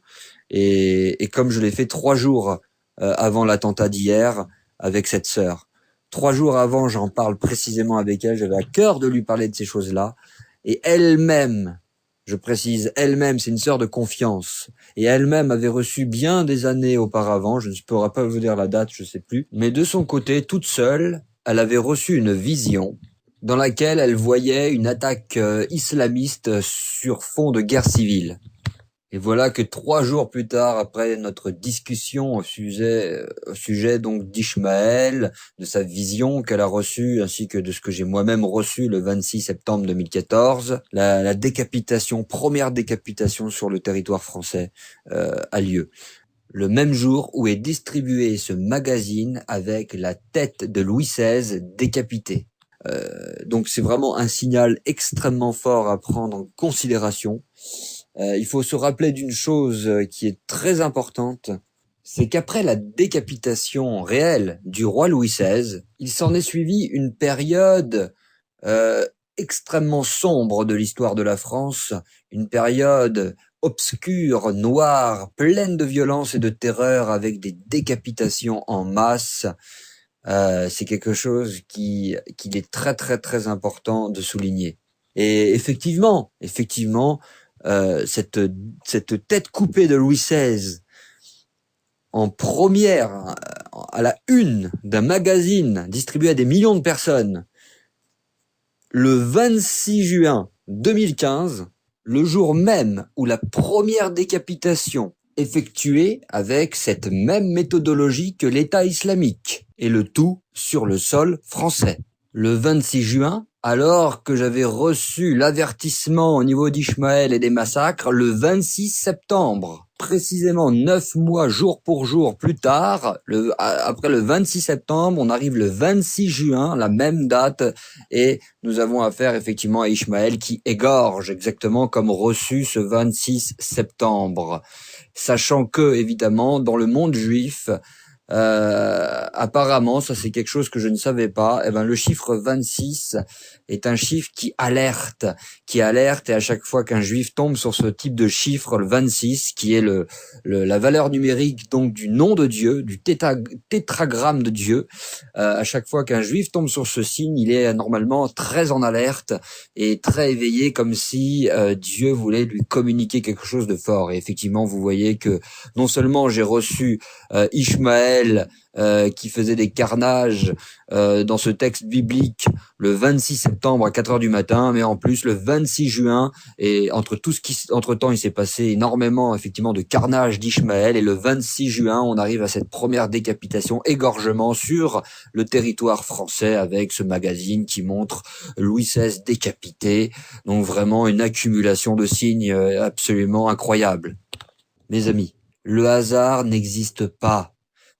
et comme je l'ai fait 3 jours avant l'attentat d'hier avec cette sœur. 3 jours avant, j'en parle précisément avec elle, j'avais à cœur de lui parler de ces choses-là. Et elle-même, je précise, elle-même, c'est une sœur de confiance. Et elle-même avait reçu bien des années auparavant, je ne pourrais pas vous dire la date, je sais plus. Mais de son côté, toute seule, elle avait reçu une vision dans laquelle elle voyait une attaque islamiste sur fond de guerre civile. Et voilà que 3 jours plus tard, après notre discussion au sujet donc d'Ishmaël, de sa vision qu'elle a reçue, ainsi que de ce que j'ai moi-même reçu le 26 septembre 2014, la décapitation, première décapitation sur le territoire français a lieu. Le même jour où est distribué ce magazine avec la tête de Louis XVI décapitée. Donc c'est vraiment un signal extrêmement fort à prendre en considération. Il faut se rappeler d'une chose qui est très importante, c'est qu'après la décapitation réelle du roi Louis XVI, il s'en est suivi une période extrêmement sombre de l'histoire de la France, une période obscure, noire, pleine de violence et de terreur, avec des décapitations en masse. C'est quelque chose qu'il est très très très important de souligner. Et effectivement, cette tête coupée de Louis XVI en première, à la une d'un magazine distribué à des millions de personnes, le 26 juin 2015, le jour même où la première décapitation effectuée avec cette même méthodologie que l'État islamique, et le tout sur le sol français. Le 26 juin, alors que j'avais reçu l'avertissement au niveau d'Ismaël et des massacres, le 26 septembre, précisément 9 mois jour pour jour plus tard, après le 26 septembre, on arrive le 26 juin, la même date, et nous avons affaire effectivement à Ismaël qui égorge exactement comme reçu ce 26 septembre. Sachant que, évidemment, dans le monde juif, apparemment, ça c'est quelque chose que je ne savais pas, le chiffre 26 est un chiffre qui alerte, et à chaque fois qu'un juif tombe sur ce type de chiffre, le 26, qui est la valeur numérique donc du nom de Dieu, du tétragramme de Dieu, à chaque fois qu'un juif tombe sur ce signe, il est normalement très en alerte et très éveillé, comme si Dieu voulait lui communiquer quelque chose de fort. Et effectivement, vous voyez que non seulement j'ai reçu Ishmaël qui faisait des carnages dans ce texte biblique le 26 septembre à 4 heures du matin, mais en plus le 26 juin, et entre-temps il s'est passé énormément effectivement de carnage d'Ishmaël, et le 26 juin on arrive à cette première décapitation, égorgement sur le territoire français, avec ce magazine qui montre Louis XVI décapité. Donc vraiment une accumulation de signes absolument incroyable. Mes amis, le hasard n'existe pas.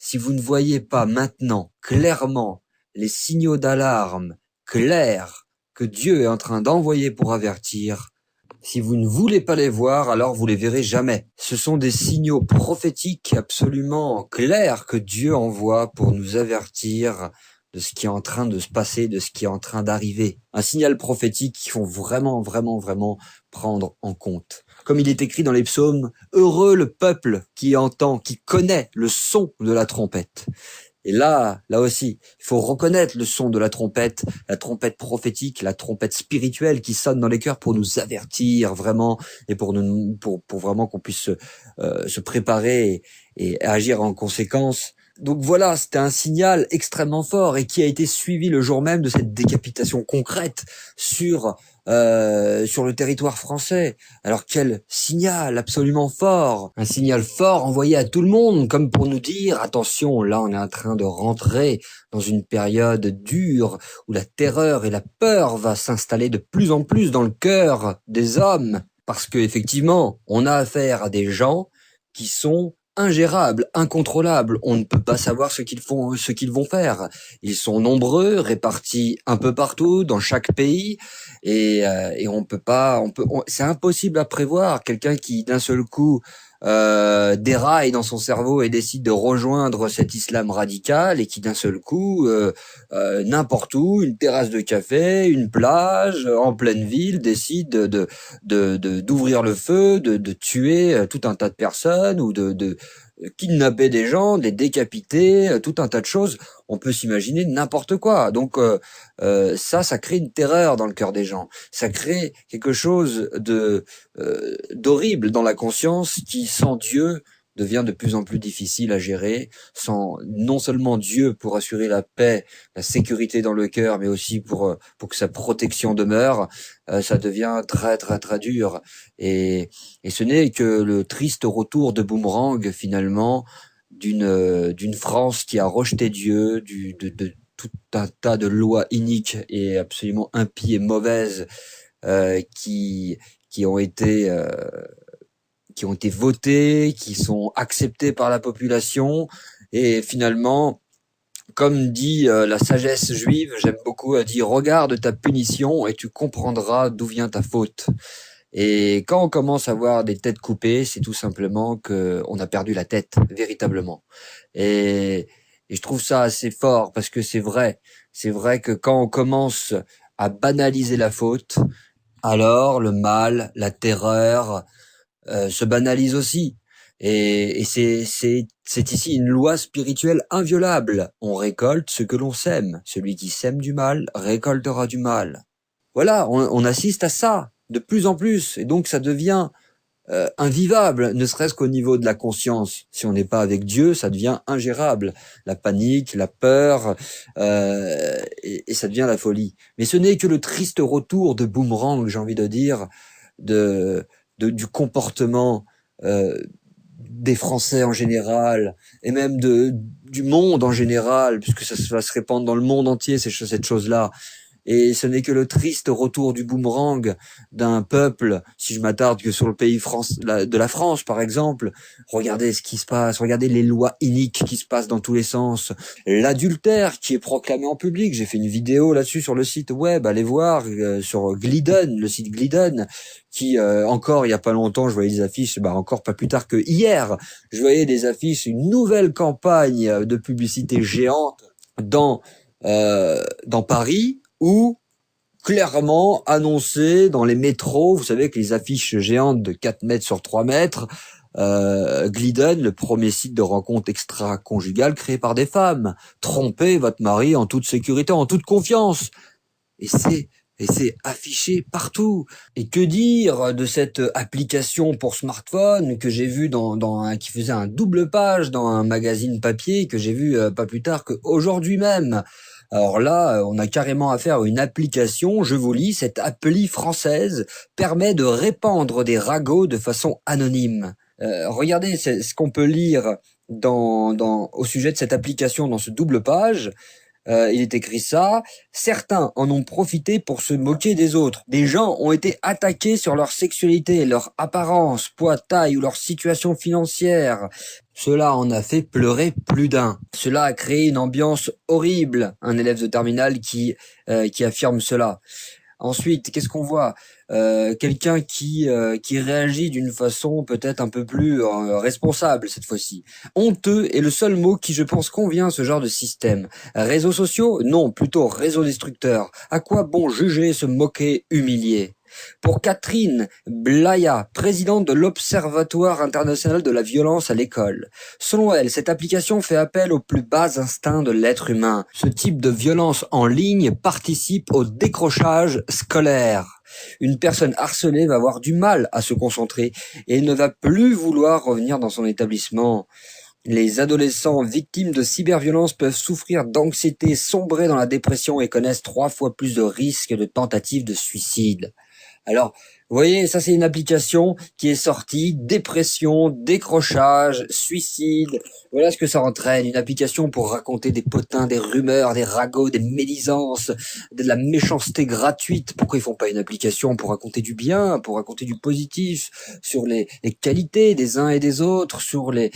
Si vous ne voyez pas maintenant clairement les signaux d'alarme clairs que Dieu est en train d'envoyer pour avertir, si vous ne voulez pas les voir, alors vous les verrez jamais. Ce sont des signaux prophétiques absolument clairs que Dieu envoie pour nous avertir de ce qui est en train de se passer, de ce qui est en train d'arriver. Un signal prophétique qu'il faut vraiment, vraiment, vraiment prendre en compte. Comme il est écrit dans les psaumes, heureux le peuple qui entend, qui connaît le son de la trompette. Et là aussi, il faut reconnaître le son de la trompette prophétique, la trompette spirituelle qui sonne dans les cœurs pour nous avertir vraiment, et pour vraiment qu'on puisse se préparer et agir en conséquence. Donc voilà, c'était un signal extrêmement fort, et qui a été suivi le jour même de cette décapitation concrète sur le territoire français. Alors quel signal absolument fort, un signal fort envoyé à tout le monde, comme pour nous dire attention, là on est en train de rentrer dans une période dure où la terreur et la peur va s'installer de plus en plus dans le cœur des hommes, parce que effectivement on a affaire à des gens qui sont ingérables, incontrôlables. On ne peut pas savoir ce qu'ils vont faire. Ils sont nombreux, répartis un peu partout dans chaque pays, et c'est impossible à prévoir. Quelqu'un qui d'un seul coup déraille dans son cerveau et décide de rejoindre cet islam radical, et qui d'un seul coup n'importe où, une terrasse de café, une plage en pleine ville, décide d'ouvrir le feu, de tuer tout un tas de personnes, ou de kidnapper des gens, de les décapiter, tout un tas de choses. On peut s'imaginer n'importe quoi. Donc ça crée une terreur dans le cœur des gens. Ça crée quelque chose d'horrible dans la conscience, qui, sans Dieu, devient de plus en plus difficile à gérer, sans non seulement Dieu pour assurer la paix, la sécurité dans le cœur, mais aussi pour que sa protection demeure. Ça devient très très très dur, et ce n'est que le triste retour de boomerang finalement d'une France qui a rejeté Dieu, de tout un tas de lois iniques et absolument impies et mauvaises qui ont été votées, qui sont acceptées par la population. Et finalement, comme dit la sagesse juive, j'aime beaucoup, elle dit: regarde ta punition et tu comprendras d'où vient ta faute. Et quand on commence à voir des têtes coupées, c'est tout simplement que on a perdu la tête, véritablement. Et je trouve ça assez fort, parce que c'est vrai que quand on commence à banaliser la faute, alors le mal, la terreur, se banalise aussi. Et c'est ici une loi spirituelle inviolable. On récolte ce que l'on sème. Celui qui sème du mal récoltera du mal. Voilà, on assiste à ça de plus en plus. Et donc ça devient invivable, ne serait-ce qu'au niveau de la conscience. Si on n'est pas avec Dieu, ça devient ingérable. La panique, la peur, et ça devient la folie. Mais ce n'est que le triste retour de boomerang, j'ai envie de dire, du comportement des Français en général, et même du monde en général, puisque ça va se répandre dans le monde entier, cette chose-là. Et ce n'est que le triste retour du boomerang d'un peuple, si je m'attarde que sur le pays de la France, par exemple. Regardez ce qui se passe, regardez les lois iniques qui se passent dans tous les sens. L'adultère qui est proclamé en public. J'ai fait une vidéo là-dessus sur le site web, allez voir, sur Glidden, le site Glidden, qui, encore il y a pas longtemps, je voyais des affiches, encore pas plus tard que hier, je voyais des affiches, une nouvelle campagne de publicité géante dans Paris, où clairement annoncé dans les métros, vous savez que les affiches géantes de 4 mètres sur 3 mètres, Glidden, le premier site de rencontre extra-conjugale créé par des femmes. Trompez votre mari en toute sécurité, en toute confiance. Et c'est affiché partout. Et que dire de cette application pour smartphone que j'ai vue qui faisait un double page dans un magazine papier que j'ai vu pas plus tard qu'aujourd'hui même. Alors là, on a carrément affaire à une application, je vous lis, cette appli française permet de répandre des ragots de façon anonyme. Regardez ce qu'on peut lire au sujet de cette application dans ce double page. Il est écrit ça. Certains en ont profité pour se moquer des autres. Des gens ont été attaqués sur leur sexualité, leur apparence, poids, taille ou leur situation financière. Cela en a fait pleurer plus d'un. Cela a créé une ambiance horrible. Un élève de terminale qui affirme cela. Ensuite, qu'est-ce qu'on voit? Quelqu'un qui réagit d'une façon peut-être un peu plus responsable cette fois-ci. Honteux est le seul mot qui, je pense, convient à ce genre de système. Réseaux sociaux? Non, plutôt réseaux destructeurs. À quoi bon juger, se moquer, humilier? Pour Catherine Blaya, présidente de l'Observatoire international de la violence à l'école. Selon elle, cette application fait appel aux plus bas instincts de l'être humain. Ce type de violence en ligne participe au décrochage scolaire. Une personne harcelée va avoir du mal à se concentrer et ne va plus vouloir revenir dans son établissement. Les adolescents victimes de cyberviolence peuvent souffrir d'anxiété, sombrer dans la dépression et connaissent 3 fois plus de risques de tentatives de suicide. Alors, vous voyez, ça c'est une application qui est sortie, dépression, décrochage, suicide, voilà ce que ça entraîne, une application pour raconter des potins, des rumeurs, des ragots, des médisances, de la méchanceté gratuite. Pourquoi ils font pas une application pour raconter du bien, pour raconter du positif, sur les qualités des uns et des autres, sur les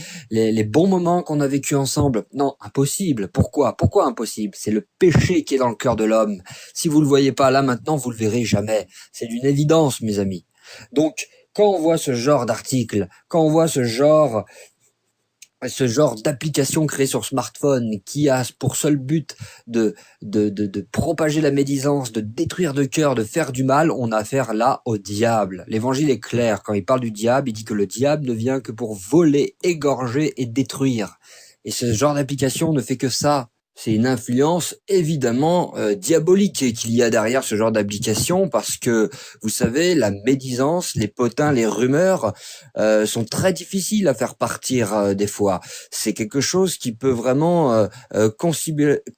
bons moments qu'on a vécu ensemble? Non, impossible. Pourquoi impossible? C'est le péché qui est dans le cœur de l'homme. Si vous le voyez pas là maintenant, vous le verrez jamais. C'est d'une évidence, mes amis. Donc, quand on voit ce genre d'article, quand on voit ce genre d'application créée sur smartphone qui a pour seul but de propager la médisance, de détruire de cœur, de faire du mal, on a affaire là au diable. L'évangile est clair. Quand il parle du diable, il dit que le diable ne vient que pour voler, égorger et détruire. Et ce genre d'application ne fait que ça. C'est une influence évidemment diabolique qu'il y a derrière ce genre d'application, parce que vous savez, la médisance, les potins, les rumeurs sont très difficiles à faire partir des fois. C'est quelque chose qui peut vraiment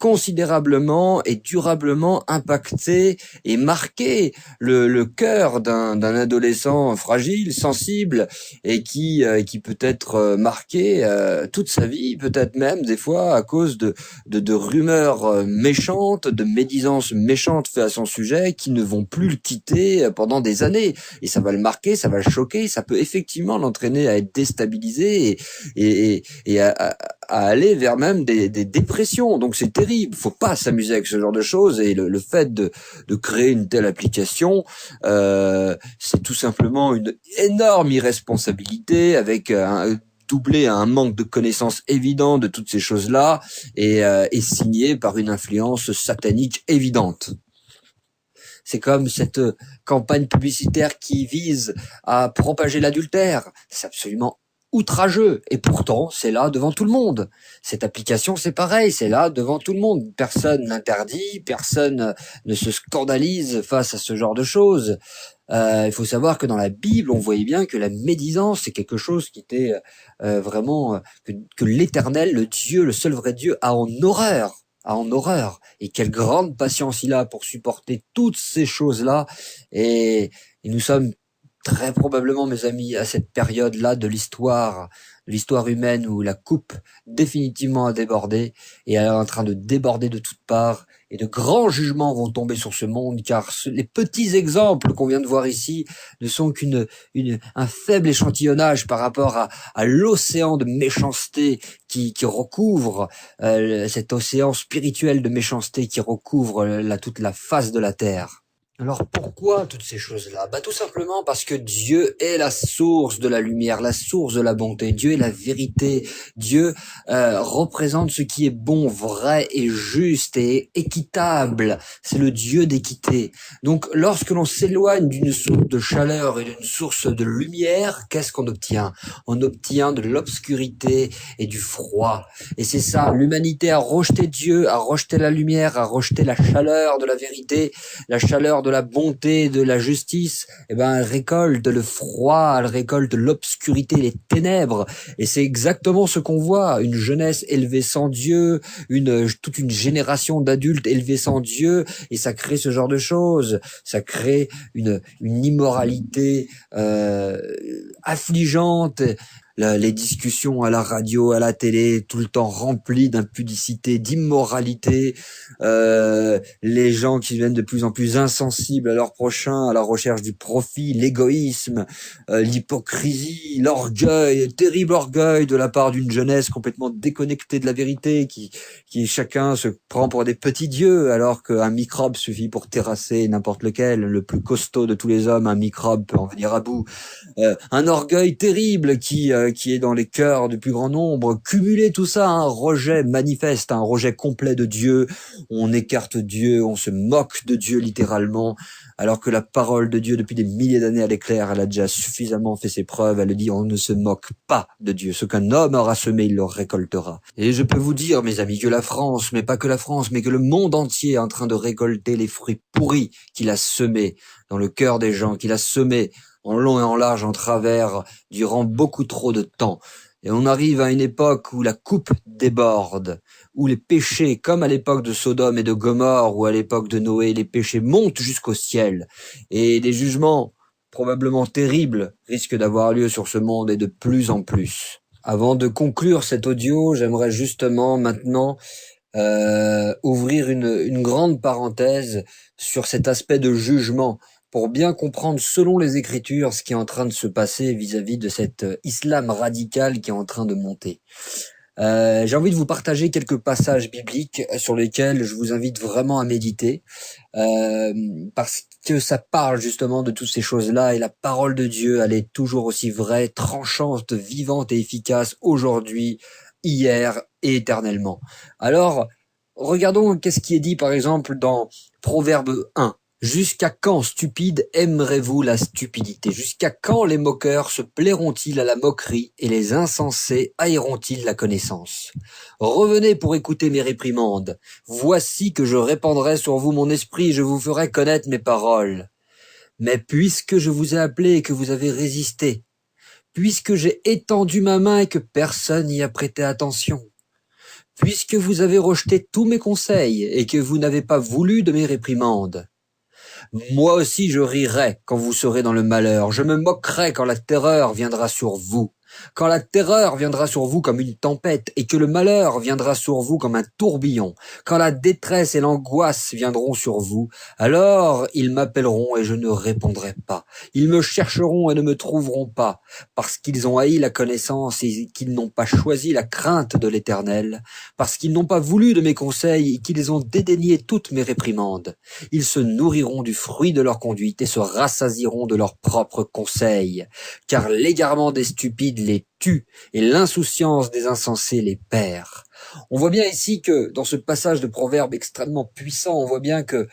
considérablement et durablement impacter et marquer le cœur d'un adolescent fragile, sensible, et qui peut être marqué toute sa vie, peut-être même des fois à cause de rumeurs méchantes, de médisances méchantes faites à son sujet, qui ne vont plus le quitter pendant des années. Et ça va le marquer, ça va le choquer, ça peut effectivement l'entraîner à être déstabilisé et à aller vers même des dépressions. Donc c'est terrible, faut pas s'amuser avec ce genre de choses. Et le fait de créer une telle application, c'est tout simplement une énorme irresponsabilité, avec doublé à un manque de connaissances évident de toutes ces choses-là, et signé par une influence satanique évidente. C'est comme cette campagne publicitaire qui vise à propager l'adultère. C'est absolument outrageux. Et pourtant, c'est là devant tout le monde. Cette application, c'est pareil, c'est là devant tout le monde. Personne n'interdit, personne ne se scandalise face à ce genre de choses. Il faut savoir que dans la Bible, on voyait bien que la médisance, c'est quelque chose qui était vraiment que l'Éternel, le Dieu, le seul vrai Dieu, a en horreur. A en horreur. Et quelle grande patience il a pour supporter toutes ces choses-là. Et nous sommes très probablement, mes amis, à cette période-là de l'histoire humaine où la coupe définitivement a débordé et elle est en train de déborder de toutes parts et de grands jugements vont tomber sur ce monde car les petits exemples qu'on vient de voir ici ne sont un faible échantillonnage par rapport à l'océan de méchanceté qui recouvre cet océan spirituel de méchanceté qui recouvre toute la face de la terre. Alors pourquoi toutes ces choses-là? Tout simplement parce que Dieu est la source de la lumière, la source de la bonté. Dieu est la vérité. Dieu représente ce qui est bon, vrai et juste et équitable. C'est le Dieu d'équité. Donc lorsque l'on s'éloigne d'une source de chaleur et d'une source de lumière, qu'est-ce qu'on obtient? On obtient de l'obscurité et du froid. Et c'est ça, l'humanité a rejeté Dieu, a rejeté la lumière, a rejeté la chaleur de la vérité, la chaleur de la bonté, de la justice, elle récolte le froid, elle récolte l'obscurité, les ténèbres. Et c'est exactement ce qu'on voit, une jeunesse élevée sans Dieu, toute une génération d'adultes élevés sans Dieu, et ça crée ce genre de choses. Ça crée une immoralité affligeante. Les discussions à la radio, à la télé, tout le temps remplies d'impudicité, d'immoralité, les gens qui deviennent de plus en plus insensibles à leurs prochains, à la recherche du profit, l'égoïsme, l'hypocrisie, l'orgueil, le terrible orgueil de la part d'une jeunesse complètement déconnectée de la vérité, qui chacun se prend pour des petits dieux, alors qu'un microbe suffit pour terrasser n'importe lequel, le plus costaud de tous les hommes, un microbe peut en venir à bout. Un orgueil terrible qui est dans les cœurs du plus grand nombre, cumuler tout ça à un rejet manifeste, un rejet complet de Dieu. On écarte Dieu, on se moque de Dieu littéralement, alors que la parole de Dieu depuis des milliers d'années elle est claire, elle a déjà suffisamment fait ses preuves, elle dit on ne se moque pas de Dieu, ce qu'un homme aura semé il le récoltera. Et je peux vous dire mes amis que la France, mais pas que la France, mais que le monde entier est en train de récolter les fruits pourris qu'il a semés dans le cœur des gens, qu'il a semés en long et en large, en travers, durant beaucoup trop de temps. Et on arrive à une époque où la coupe déborde, où les péchés, comme à l'époque de Sodome et de Gomorrhe, ou à l'époque de Noé, les péchés montent jusqu'au ciel. Et des jugements probablement terribles risquent d'avoir lieu sur ce monde et de plus en plus. Avant de conclure cet audio, j'aimerais justement maintenant ouvrir une grande parenthèse sur cet aspect de jugement, pour bien comprendre selon les Écritures ce qui est en train de se passer vis-à-vis de cet islam radical qui est en train de monter. J'ai envie de vous partager quelques passages bibliques sur lesquels je vous invite vraiment à méditer, parce que ça parle justement de toutes ces choses-là, et la parole de Dieu, elle est toujours aussi vraie, tranchante, vivante et efficace aujourd'hui, hier et éternellement. Alors, regardons qu'est-ce qui est dit par exemple dans Proverbe 1. Jusqu'à quand, stupides, aimerez-vous la stupidité? Jusqu'à quand les moqueurs se plairont-ils à la moquerie et les insensés haïront-ils la connaissance? Revenez pour écouter mes réprimandes. Voici que je répandrai sur vous mon esprit, je vous ferai connaître mes paroles. Mais puisque je vous ai appelé et que vous avez résisté, puisque j'ai étendu ma main et que personne n'y a prêté attention, puisque vous avez rejeté tous mes conseils et que vous n'avez pas voulu de mes réprimandes, moi aussi je rirai quand vous serez dans le malheur, je me moquerai quand la terreur viendra sur vous. Quand la terreur viendra sur vous comme une tempête et que le malheur viendra sur vous comme un tourbillon, quand la détresse et l'angoisse viendront sur vous, alors ils m'appelleront et je ne répondrai pas. Ils me chercheront et ne me trouveront pas, parce qu'ils ont haï la connaissance et qu'ils n'ont pas choisi la crainte de l'Éternel, parce qu'ils n'ont pas voulu de mes conseils et qu'ils ont dédaigné toutes mes réprimandes. Ils se nourriront du fruit de leur conduite et se rassasieront de leurs propres conseils, car l'égarement des stupides les tue et l'insouciance des insensés les perd. On voit bien ici que dans ce passage de Proverbe extrêmement puissant, on voit bien que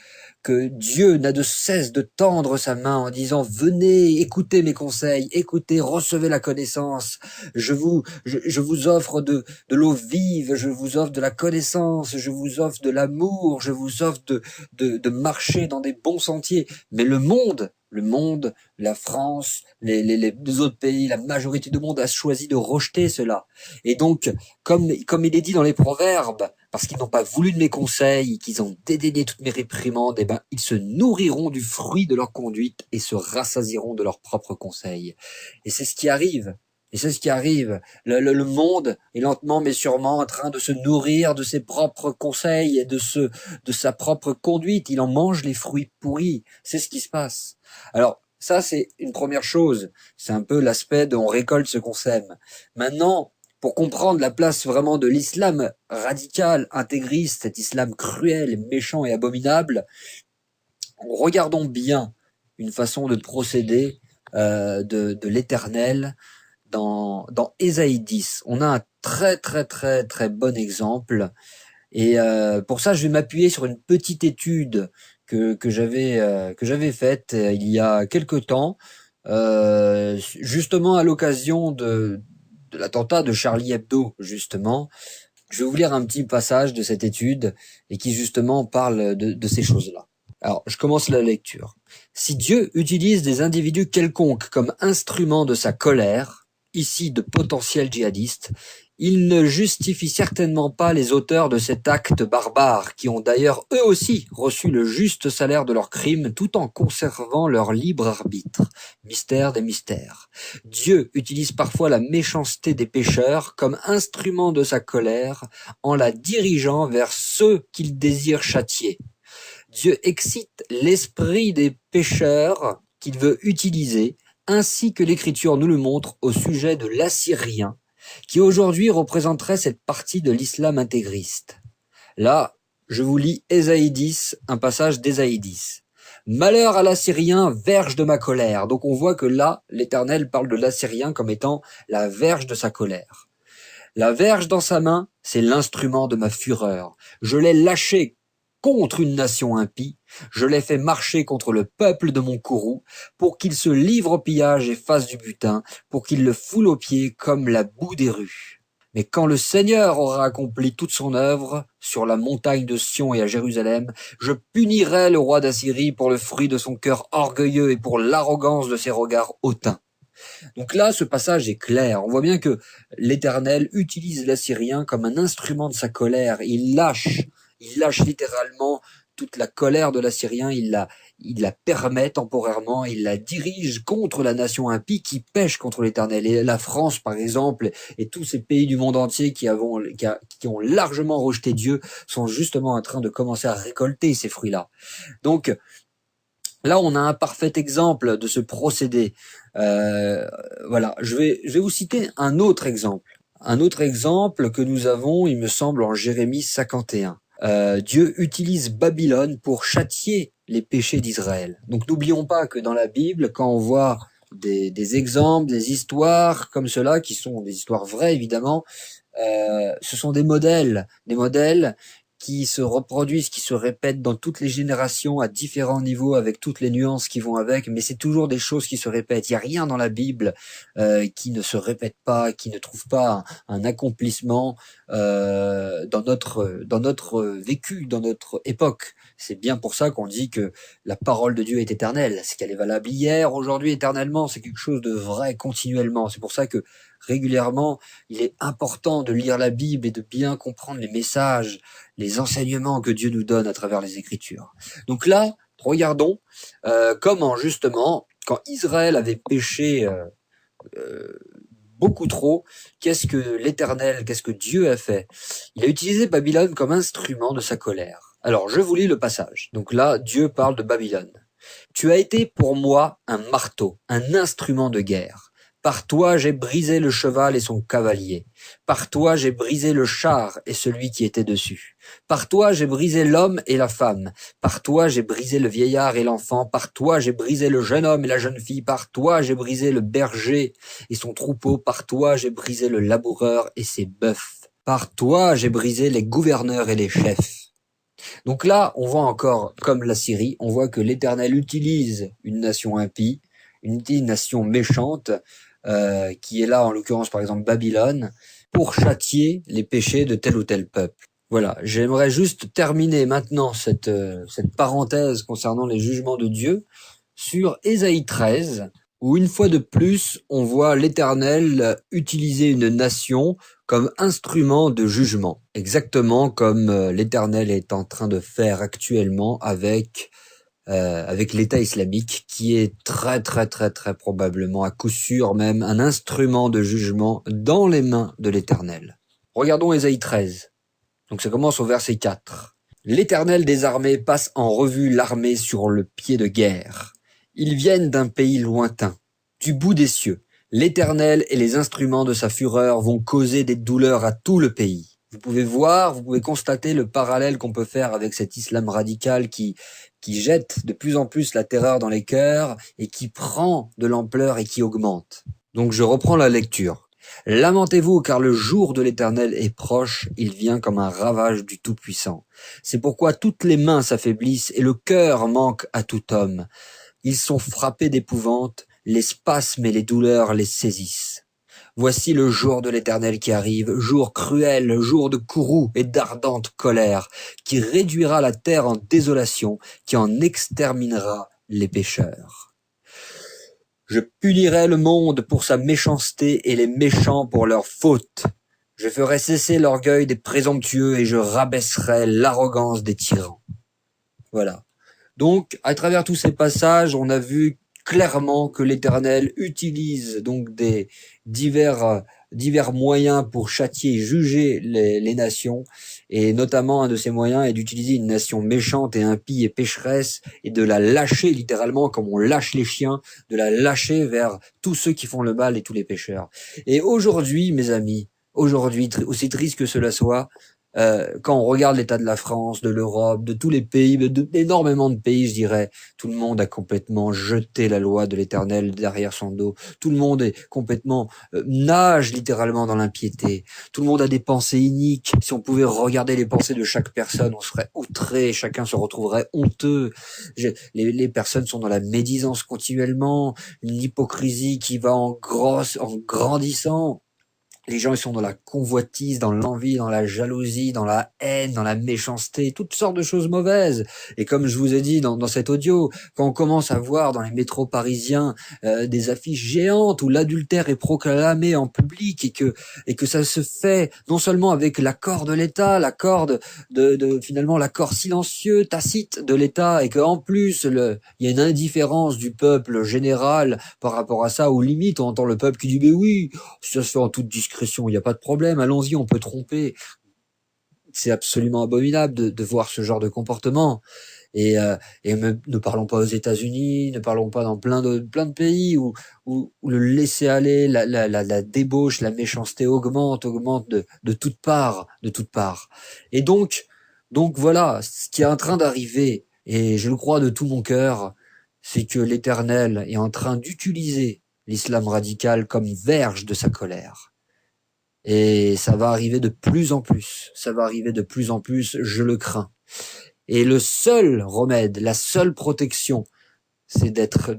que Dieu n'a de cesse de tendre sa main en disant venez, écoutez mes conseils, écoutez, recevez la connaissance, je vous offre de l'eau vive, je vous offre de la connaissance, je vous offre de l'amour, je vous offre de marcher dans des bons sentiers. Mais le monde, la France, les autres pays, la majorité du monde a choisi de rejeter cela. Et donc, comme il est dit dans les proverbes, parce qu'ils n'ont pas voulu de mes conseils, qu'ils ont dédaigné toutes mes réprimandes, eh ben, ils se nourriront du fruit de leur conduite et se rassasieront de leurs propres conseils. Et c'est ce qui arrive. Et c'est ce qui arrive. Le monde est lentement mais sûrement en train de se nourrir de ses propres conseils et de sa propre conduite. Il en mange les fruits pourris. C'est ce qui se passe. Alors, ça, c'est une première chose. C'est un peu l'aspect de on récolte ce qu'on sème. Maintenant, pour comprendre la place vraiment de l'islam radical, intégriste, cet islam cruel, méchant et abominable, regardons bien une façon de procéder de l'Éternel dans Ésaïe 10. On a un très bon exemple. Et pour ça, je vais m'appuyer sur une petite étude que j'avais faite il y a quelque temps, justement à l'occasion de l'attentat de Charlie Hebdo, justement. Je vais vous lire un petit passage de cette étude et qui justement parle de ces choses-là. Alors, je commence la lecture. Si Dieu utilise des individus quelconques comme instruments de sa colère, ici de potentiels djihadistes, il ne justifie certainement pas les auteurs de cet acte barbare, qui ont d'ailleurs eux aussi reçu le juste salaire de leurs crimes tout en conservant leur libre arbitre. Mystère des mystères. Dieu utilise parfois la méchanceté des pécheurs comme instrument de sa colère en la dirigeant vers ceux qu'il désire châtier. Dieu excite l'esprit des pécheurs qu'il veut utiliser, ainsi que l'Écriture nous le montre au sujet de l'Assyrien, qui aujourd'hui représenterait cette partie de l'islam intégriste. Là, je vous lis Ésaïe 10, un passage d'Ésaïe 10. Malheur à l'Assyrien, verge de ma colère. Donc on voit que là, l'Éternel parle de l'Assyrien comme étant la verge de sa colère. La verge dans sa main, c'est l'instrument de ma fureur. Je l'ai lâché contre une nation impie, je l'ai fait marcher contre le peuple de mon courroux, pour qu'il se livre au pillage et fasse du butin, pour qu'il le foule aux pieds comme la boue des rues. Mais quand le Seigneur aura accompli toute son œuvre, sur la montagne de Sion et à Jérusalem, je punirai le roi d'Assyrie pour le fruit de son cœur orgueilleux et pour l'arrogance de ses regards hautains. Donc là, ce passage est clair. On voit bien que l'Éternel utilise l'Assyrien comme un instrument de sa colère. Il lâche littéralement toute la colère de l'Assyrien, il la permet temporairement, il la dirige contre la nation impie qui pêche contre l'Éternel. Et la France, par exemple, et tous ces pays du monde entier qui ont largement rejeté Dieu, sont justement en train de commencer à récolter ces fruits-là. Donc, là, on a un parfait exemple de ce procédé. Voilà, je vais vous citer un autre exemple. Un autre exemple que nous avons, il me semble, en Jérémie 51. Dieu utilise Babylone pour châtier les péchés d'Israël. Donc n'oublions pas que dans la Bible, quand on voit des exemples, des histoires comme cela, qui sont des histoires vraies évidemment, ce sont des modèles qui se reproduisent, qui se répètent dans toutes les générations à différents niveaux avec toutes les nuances qui vont avec, mais c'est toujours des choses qui se répètent. Il n'y a rien dans la Bible qui ne se répète pas, qui ne trouve pas un accomplissement dans notre vécu, dans notre époque. C'est bien pour ça qu'on dit que la parole de Dieu est éternelle. C'est qu'elle est valable hier, aujourd'hui, éternellement. C'est quelque chose de vrai continuellement. C'est pour ça que régulièrement, il est important de lire la Bible et de bien comprendre les messages, les enseignements que Dieu nous donne à travers les Écritures. Donc là, regardons comment justement, quand Israël avait péché beaucoup trop, qu'est-ce que Dieu a fait? Il a utilisé Babylone comme instrument de sa colère. Alors, je vous lis le passage. Donc là, Dieu parle de Babylone. Tu as été pour moi un marteau, un instrument de guerre. Par toi, j'ai brisé le cheval et son cavalier. Par toi, j'ai brisé le char et celui qui était dessus. Par toi, j'ai brisé l'homme et la femme. Par toi, j'ai brisé le vieillard et l'enfant. Par toi, j'ai brisé le jeune homme et la jeune fille. Par toi, j'ai brisé le berger et son troupeau. Par toi, j'ai brisé le laboureur et ses bœufs. Par toi, j'ai brisé les gouverneurs et les chefs. Donc là, on voit encore, comme la Syrie, on voit que l'Éternel utilise une nation impie, une nation méchante, qui est là, en l'occurrence, par exemple, Babylone, pour châtier les péchés de tel ou tel peuple. Voilà, j'aimerais juste terminer maintenant cette parenthèse concernant les jugements de Dieu sur Ésaïe 13, où une fois de plus, on voit l'Éternel utiliser une nation comme instrument de jugement, exactement comme l'Éternel est en train de faire actuellement avec l'État islamique, qui est très très très très probablement, à coup sûr même, un instrument de jugement dans les mains de l'Éternel. Regardons Ésaïe 13. Donc ça commence au verset 4. L'Éternel des armées passe en revue l'armée sur le pied de guerre. Ils viennent d'un pays lointain, du bout des cieux. L'Éternel et les instruments de sa fureur vont causer des douleurs à tout le pays. Vous pouvez constater le parallèle qu'on peut faire avec cet islam radical qui jette de plus en plus la terreur dans les cœurs et qui prend de l'ampleur et qui augmente. Donc je reprends la lecture. Lamentez-vous, car le jour de l'Éternel est proche, il vient comme un ravage du Tout-Puissant. C'est pourquoi toutes les mains s'affaiblissent et le cœur manque à tout homme. Ils sont frappés d'épouvante, les spasmes et les douleurs les saisissent. Voici le jour de l'Éternel qui arrive, jour cruel, jour de courroux et d'ardente colère, qui réduira la terre en désolation, qui en exterminera les pécheurs. Je punirai le monde pour sa méchanceté et les méchants pour leurs fautes. Je ferai cesser l'orgueil des présomptueux et je rabaisserai l'arrogance des tyrans. Voilà. Donc, à travers tous ces passages, on a vu clairement que l'Éternel utilise donc des divers moyens pour châtier et juger les nations, et notamment un de ces moyens est d'utiliser une nation méchante et impie et pécheresse et de la lâcher littéralement comme on lâche les chiens, de la lâcher vers tous ceux qui font le mal et tous les pécheurs. Et aujourd'hui, mes amis, aujourd'hui, aussi triste que cela soit, quand on regarde l'état de la France, de l'Europe, de tous les pays, d'énormément de pays, je dirais, tout le monde a complètement jeté la loi de l'Éternel derrière son dos. Tout le monde est complètement nage littéralement dans l'impiété. Tout le monde a des pensées iniques. Si on pouvait regarder les pensées de chaque personne, on serait outré, chacun se retrouverait honteux. Les personnes sont dans la médisance continuellement, une hypocrisie qui va en grandissant. Les gens, ils sont dans la convoitise, dans l'envie, dans la jalousie, dans la haine, dans la méchanceté, toutes sortes de choses mauvaises. Et comme je vous ai dit dans cet audio, quand on commence à voir dans les métros parisiens des affiches géantes où l'adultère est proclamé en public et que ça se fait non seulement avec l'accord de l'État, l'accord de finalement l'accord silencieux, tacite de l'État, et qu'en plus il y a une indifférence du peuple général par rapport à ça, ou limite on entend le peuple qui dit mais oui, ça se fait en toute discrétion, il n'y a pas de problème, allons-y, on peut tromper. C'est absolument abominable de voir ce genre de comportement. Et même, ne parlons pas aux États-Unis, ne parlons pas dans plein de pays où le laisser-aller, la débauche, la méchanceté augmente de toutes parts, de toutes parts. Et donc voilà, ce qui est en train d'arriver, et je le crois de tout mon cœur, c'est que l'Éternel est en train d'utiliser l'islam radical comme verge de sa colère. Et ça va arriver de plus en plus. Ça va arriver de plus en plus, je le crains. Et le seul remède, la seule protection, c'est d'être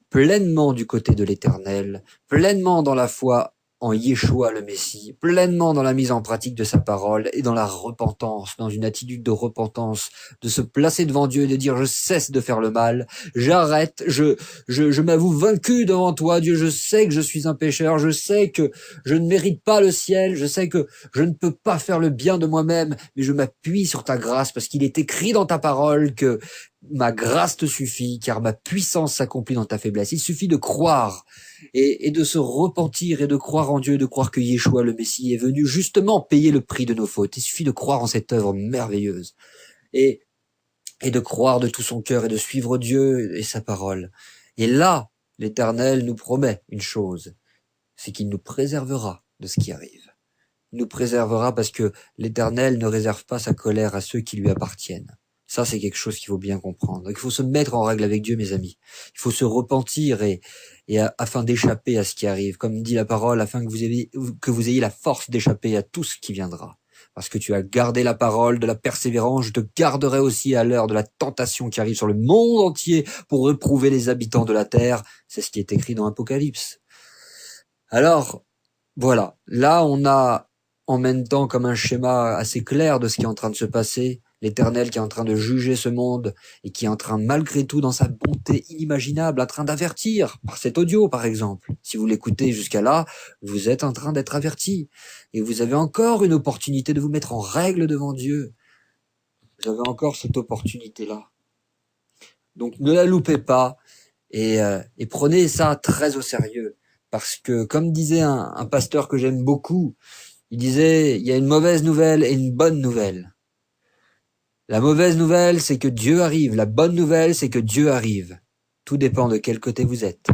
pleinement du côté de l'Éternel, pleinement dans la foi en Yeshua le Messie, pleinement dans la mise en pratique de sa parole et dans la repentance, dans une attitude de repentance, de se placer devant Dieu et de dire je cesse de faire le mal, j'arrête, je m'avoue vaincu devant toi, Dieu, je sais que je suis un pécheur, je sais que je ne mérite pas le ciel, je sais que je ne peux pas faire le bien de moi-même, mais je m'appuie sur ta grâce parce qu'il est écrit dans ta parole que ma grâce te suffit, car ma puissance s'accomplit dans ta faiblesse. Il suffit de croire et de se repentir et de croire en Dieu, de croire que Yeshua le Messie est venu justement payer le prix de nos fautes. Il suffit de croire en cette œuvre merveilleuse et de croire de tout son cœur et de suivre Dieu et sa parole. Et là, l'Éternel nous promet une chose, c'est qu'il nous préservera de ce qui arrive. Il nous préservera parce que l'Éternel ne réserve pas sa colère à ceux qui lui appartiennent. Ça, c'est quelque chose qu'il faut bien comprendre. Donc, il faut se mettre en règle avec Dieu, mes amis. Il faut se repentir afin d'échapper à ce qui arrive. Comme dit la parole, afin que vous ayez la force d'échapper à tout ce qui viendra. parce que tu as gardé la parole de la persévérance, je te garderai aussi à l'heure de la tentation qui arrive sur le monde entier pour reprouver les habitants de la terre. C'est ce qui est écrit dans Apocalypse. Alors, voilà. Là, on a en même temps comme un schéma assez clair de ce qui est en train de se passer. L'Éternel qui est en train de juger ce monde et qui est en train, malgré tout, dans sa bonté inimaginable, en train d'avertir, par cet audio par exemple. Si vous l'écoutez jusqu'à là, vous êtes en train d'être averti. Et vous avez encore une opportunité de vous mettre en règle devant Dieu. Vous avez encore cette opportunité-là. Donc ne la loupez pas et prenez ça très au sérieux. Parce que, comme disait un pasteur que j'aime beaucoup, il disait, il y a une mauvaise nouvelle et une bonne nouvelle. La mauvaise nouvelle, c'est que Dieu arrive. La bonne nouvelle, c'est que Dieu arrive. Tout dépend de quel côté vous êtes.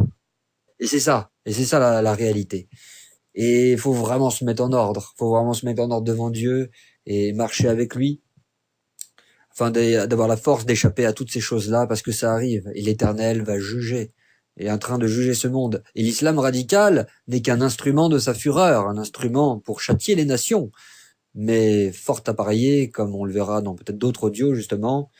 Et c'est ça. Et c'est ça la réalité. Et il faut vraiment se mettre en ordre. Il faut vraiment se mettre en ordre devant Dieu et marcher avec lui. Afin d'avoir la force d'échapper à toutes ces choses-là, parce que ça arrive. Et l'Éternel va juger. Il est en train de juger ce monde. Et l'islam radical n'est qu'un instrument de sa fureur, un instrument pour châtier les nations. Mais fort à parier, comme on le verra dans peut-être d'autres audios justement,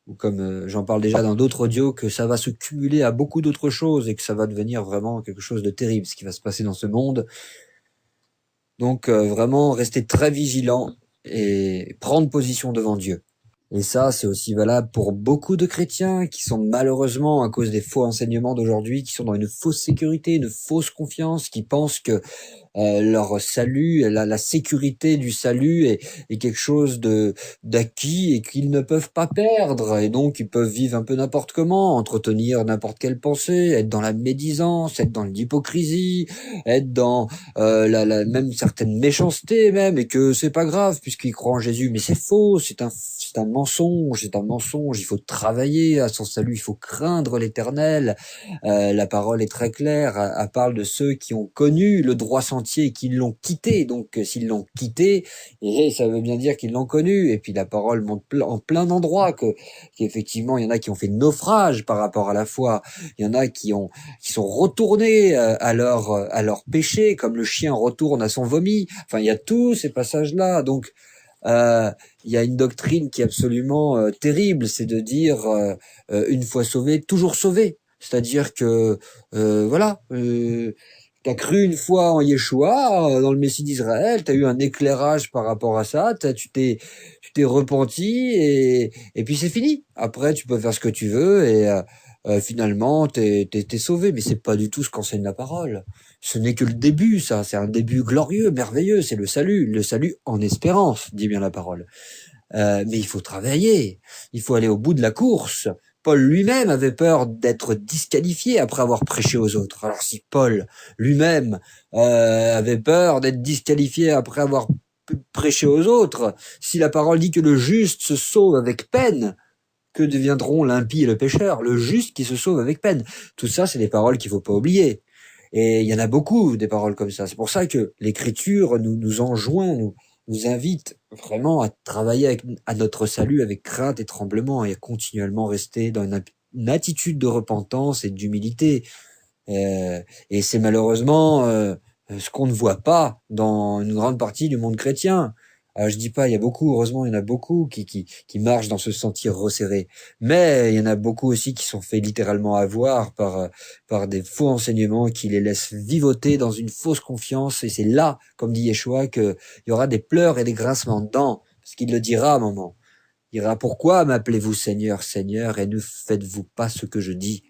ou comme j'en parle déjà dans d'autres audios, que ça va se cumuler à beaucoup d'autres choses et que ça va devenir vraiment quelque chose de terrible, ce qui va se passer dans ce monde. Donc vraiment rester très vigilant et prendre position devant Dieu. Et ça, c'est aussi valable pour beaucoup de chrétiens qui sont malheureusement, à cause des faux enseignements d'aujourd'hui, qui sont dans une fausse sécurité, une fausse confiance, qui pensent que leur salut, la sécurité du salut est quelque chose de d'acquis et qu'ils ne peuvent pas perdre. Et donc, ils peuvent vivre un peu n'importe comment, entretenir n'importe quelle pensée, être dans la médisance, être dans l'hypocrisie, être dans même certaine méchanceté même, et que c'est pas grave puisqu'ils croient en Jésus. Mais c'est faux, c'est un mensonge, c'est un mensonge. Il faut travailler à son salut, il faut craindre l'Éternel. La parole est très claire, elle parle de ceux qui ont connu le droit sentier et qui l'ont quitté. Donc s'ils l'ont quitté, et ça veut bien dire qu'ils l'ont connu. Et puis la parole montre en plein d'endroits qu'effectivement il y en a qui ont fait naufrage par rapport à la foi. Il y en a qui sont retournés à leur péché, comme le chien retourne à son vomi. Enfin, il y a tous ces passages-là. Donc il y a une doctrine qui est absolument terrible, c'est de dire une fois sauvé, toujours sauvé. C'est-à-dire que voilà, t'as cru une fois en Yeshua, dans le Messie d'Israël, t'as eu un éclairage par rapport à ça, tu t'es repenti et puis c'est fini. Après, tu peux faire ce que tu veux et finalement t'es sauvé. Mais c'est pas du tout ce qu'enseigne la parole. Ce n'est que le début, ça. C'est un début glorieux, merveilleux. C'est le salut en espérance, dit bien la parole. Mais il faut travailler. Il faut aller au bout de la course. Paul lui-même avait peur d'être disqualifié après avoir prêché aux autres. Alors si Paul lui-même avait peur d'être disqualifié après avoir prêché aux autres, si la parole dit que le juste se sauve avec peine, que deviendront l'impie et le pécheur? Le juste qui se sauve avec peine. Tout ça, c'est des paroles qu'il faut pas oublier. Et il y en a beaucoup des paroles comme ça. C'est pour ça que l'Écriture nous enjoint, nous invite vraiment à travailler à notre salut avec crainte et tremblement et à continuellement rester dans une attitude de repentance et d'humilité. Et c'est malheureusement ce qu'on ne voit pas dans une grande partie du monde chrétien. Je dis pas, il y a beaucoup, heureusement, il y en a beaucoup qui marchent dans ce sentier resserré. Mais il y en a beaucoup aussi qui sont faits littéralement avoir par des faux enseignements qui les laissent vivoter dans une fausse confiance. Et c'est là, comme dit Yeshua, qu'il y aura des pleurs et des grincements de dents. Parce qu'il le dira à un moment. Il dira, pourquoi m'appelez-vous Seigneur, Seigneur, et ne faites-vous pas ce que je dis?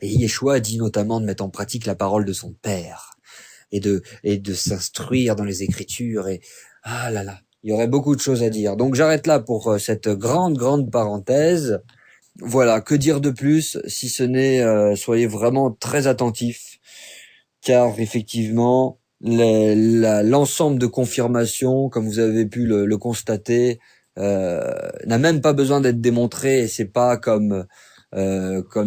Et Yeshua dit notamment de mettre en pratique la parole de son Père. Et de s'instruire dans les Écritures et ah là là, il y aurait beaucoup de choses à dire. Donc j'arrête là pour cette grande parenthèse. Voilà, que dire de plus si ce n'est soyez vraiment très attentifs, car effectivement l'ensemble de confirmations, comme vous avez pu le constater, n'a même pas besoin d'être démontré. Et c'est pas comme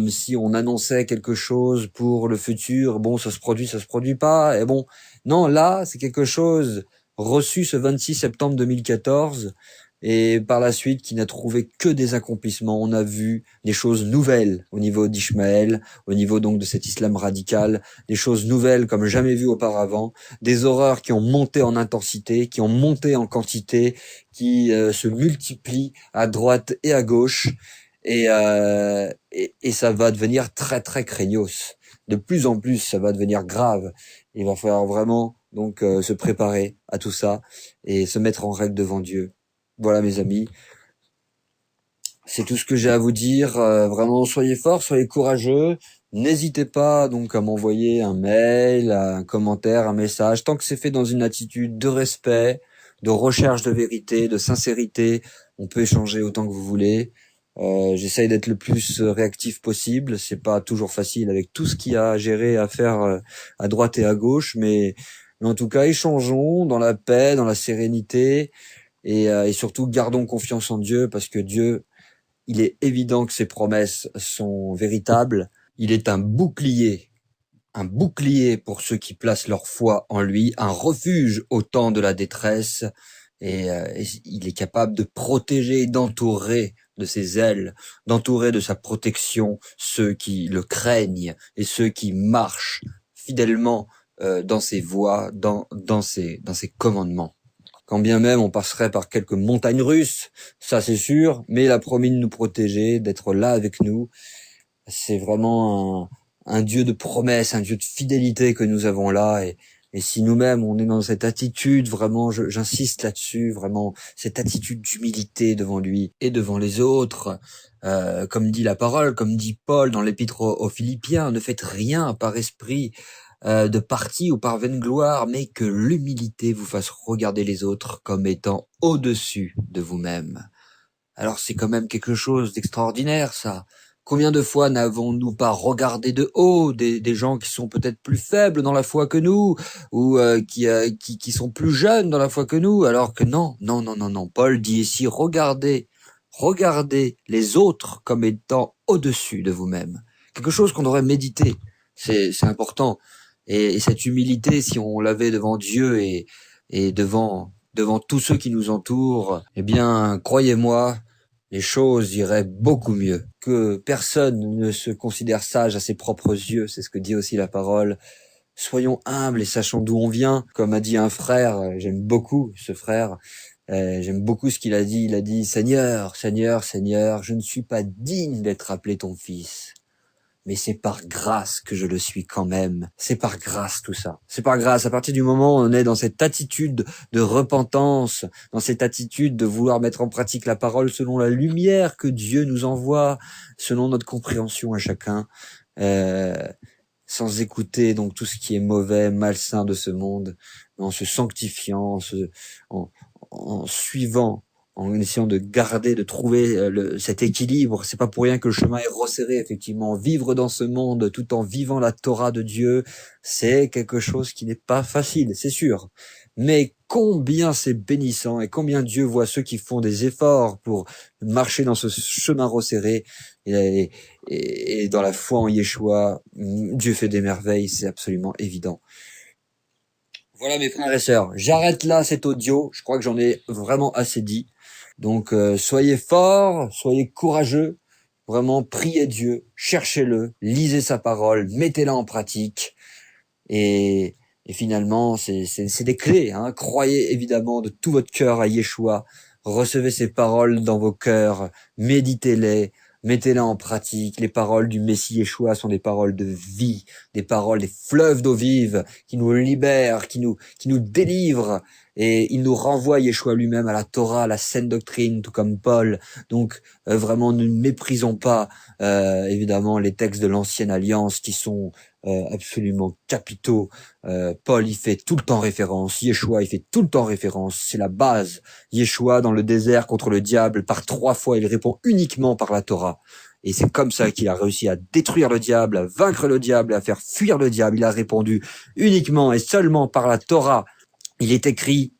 si on annonçait quelque chose pour le futur. Bon, ça se produit pas. Et bon, non, là, c'est quelque chose reçu ce 26 septembre 2014 et par la suite qui n'a trouvé que des accomplissements. On a vu des choses nouvelles au niveau d'Ishmaël, au niveau donc de cet islam radical, des choses nouvelles comme jamais vues auparavant, des horreurs qui ont monté en intensité, qui ont monté en quantité, qui se multiplient à droite et à gauche, et ça va devenir très très craignos. De plus en plus, ça va devenir grave. Il va falloir vraiment donc se préparer à tout ça et se mettre en règle devant Dieu. Voilà mes amis, c'est tout ce que j'ai à vous dire. Vraiment, soyez forts, soyez courageux. N'hésitez pas donc à m'envoyer un mail, un commentaire, un message, tant que c'est fait dans une attitude de respect, de recherche de vérité, de sincérité. On peut échanger autant que vous voulez. J'essaye d'être le plus réactif possible. C'est pas toujours facile avec tout ce qu'il y a à gérer, à faire à droite et à gauche, mais en tout cas, échangeons dans la paix, dans la sérénité, et surtout gardons confiance en Dieu, parce que Dieu, il est évident que ses promesses sont véritables. Il est un bouclier pour ceux qui placent leur foi en lui, un refuge au temps de la détresse, et il est capable de protéger et d'entourer de ses ailes, d'entourer de sa protection ceux qui le craignent et ceux qui marchent fidèlement dans ses voies, dans ses commandements. Quand bien même on passerait par quelques montagnes russes, ça c'est sûr, mais il a promis de nous protéger, d'être là avec nous. C'est vraiment un Dieu de promesses, un Dieu de fidélité que nous avons là, et si nous-mêmes on est dans cette attitude, vraiment, j'insiste là-dessus, vraiment, cette attitude d'humilité devant lui et devant les autres, comme dit la parole, comme dit Paul dans l'épître aux Philippiens, ne faites rien par esprit de parti ou par vaine gloire, mais que l'humilité vous fasse regarder les autres comme étant au-dessus de vous-même. Alors c'est quand même quelque chose d'extraordinaire, ça. Combien de fois n'avons-nous pas regardé de haut des gens qui sont peut-être plus faibles dans la foi que nous, ou qui sont plus jeunes dans la foi que nous, alors que non. Paul dit ici, regardez les autres comme étant au-dessus de vous-même. Quelque chose qu'on devrait méditer. C'est important. Et cette humilité, si on l'avait devant Dieu et devant tous ceux qui nous entourent, eh bien, croyez-moi, les choses iraient beaucoup mieux. Que personne ne se considère sage à ses propres yeux, c'est ce que dit aussi la parole. Soyons humbles et sachons d'où on vient. Comme a dit un frère, j'aime beaucoup ce frère, j'aime beaucoup ce qu'il a dit. Il a dit, Seigneur, je ne suis pas digne d'être appelé ton fils. Mais c'est par grâce que je le suis quand même. C'est par grâce tout ça. C'est par grâce. À partir du moment où on est dans cette attitude de repentance, dans cette attitude de vouloir mettre en pratique la parole selon la lumière que Dieu nous envoie, selon notre compréhension à chacun, sans écouter donc tout ce qui est mauvais, malsain de ce monde, en se sanctifiant, en suivant, en essayant de garder, de trouver cet équilibre. C'est pas pour rien que le chemin est resserré, effectivement. Vivre dans ce monde tout en vivant la Torah de Dieu, c'est quelque chose qui n'est pas facile, c'est sûr. Mais combien c'est bénissant et combien Dieu voit ceux qui font des efforts pour marcher dans ce chemin resserré, et dans la foi en Yeshua, Dieu fait des merveilles, c'est absolument évident. Voilà mes frères et sœurs, j'arrête là cet audio, je crois que j'en ai vraiment assez dit. Donc soyez forts, soyez courageux, vraiment priez Dieu, cherchez-le, lisez sa parole, mettez-la en pratique, et finalement c'est des clés, hein. Croyez évidemment de tout votre cœur à Yeshua, recevez ces paroles dans vos cœurs, méditez-les, mettez-les en pratique. Les paroles du Messie Yeshua sont des paroles de vie, des paroles, des fleuves d'eau vive qui nous libèrent, qui nous délivrent. Et il nous renvoie, Yeshua lui-même, à la Torah, à la saine doctrine, tout comme Paul. Donc vraiment, ne méprisons pas évidemment les textes de l'ancienne alliance qui sont absolument capitaux. Paul y fait tout le temps référence, Yeshua il fait tout le temps référence, c'est la base. Yeshua dans le désert contre le diable, par 3 fois il répond uniquement par la Torah. Et c'est comme ça qu'il a réussi à détruire le diable, à vaincre le diable, à faire fuir le diable. Il a répondu uniquement et seulement par la Torah. Il est écrit.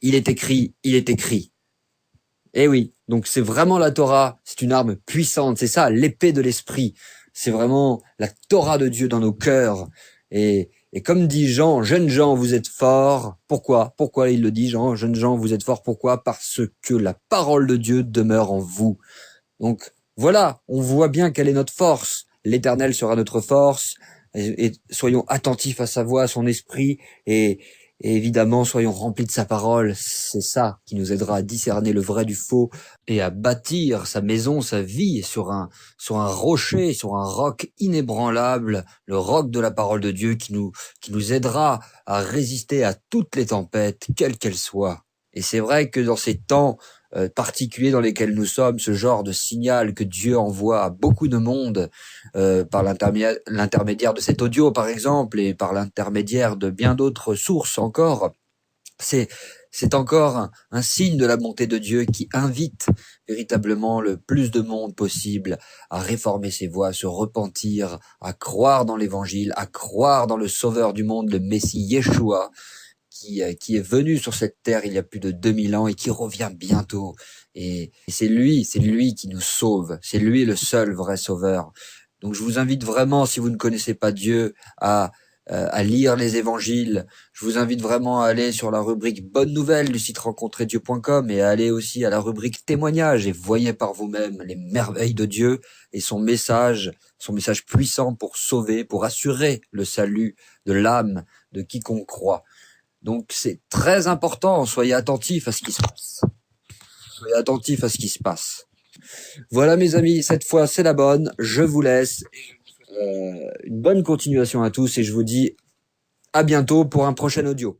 Eh oui, donc c'est vraiment la Torah, c'est une arme puissante, c'est ça, l'épée de l'esprit. C'est vraiment la Torah de Dieu dans nos cœurs. Et Et comme dit Jean, jeunes gens, vous êtes forts. Pourquoi? Pourquoi il le dit, Jean? Jeunes gens, vous êtes forts. Pourquoi? Parce que la parole de Dieu demeure en vous. Donc voilà, on voit bien quelle est notre force. L'Éternel sera notre force. Et soyons attentifs à sa voix, à son esprit, et évidemment, soyons remplis de sa parole. C'est ça qui nous aidera à discerner le vrai du faux et à bâtir sa maison, sa vie sur un rocher, sur un roc inébranlable, le roc de la parole de Dieu qui nous aidera à résister à toutes les tempêtes, quelles qu'elles soient. Et c'est vrai que dans ces temps particuliers dans lesquels nous sommes, ce genre de signal que Dieu envoie à beaucoup de monde par l'intermédiaire de cet audio par exemple et par l'intermédiaire de bien d'autres sources encore, c'est encore un signe de la bonté de Dieu qui invite véritablement le plus de monde possible à réformer ses voies, à se repentir, à croire dans l'évangile, à croire dans le sauveur du monde, le Messie Yeshua, qui est venu sur cette terre il y a plus de 2000 ans et qui revient bientôt. Et c'est lui qui nous sauve. C'est lui le seul vrai sauveur. Donc je vous invite vraiment, si vous ne connaissez pas Dieu, à lire les évangiles. Je vous invite vraiment à aller sur la rubrique Bonne Nouvelle du site rencontreddieu.com et à aller aussi à la rubrique Témoignages et voyez par vous-même les merveilles de Dieu et son message puissant pour sauver, pour assurer le salut de l'âme de quiconque croit. Donc c'est très important, soyez attentifs à ce qui se passe. Soyez attentifs à ce qui se passe. Voilà mes amis, cette fois c'est la bonne, je vous laisse. Une bonne continuation à tous et je vous dis à bientôt pour un prochain audio.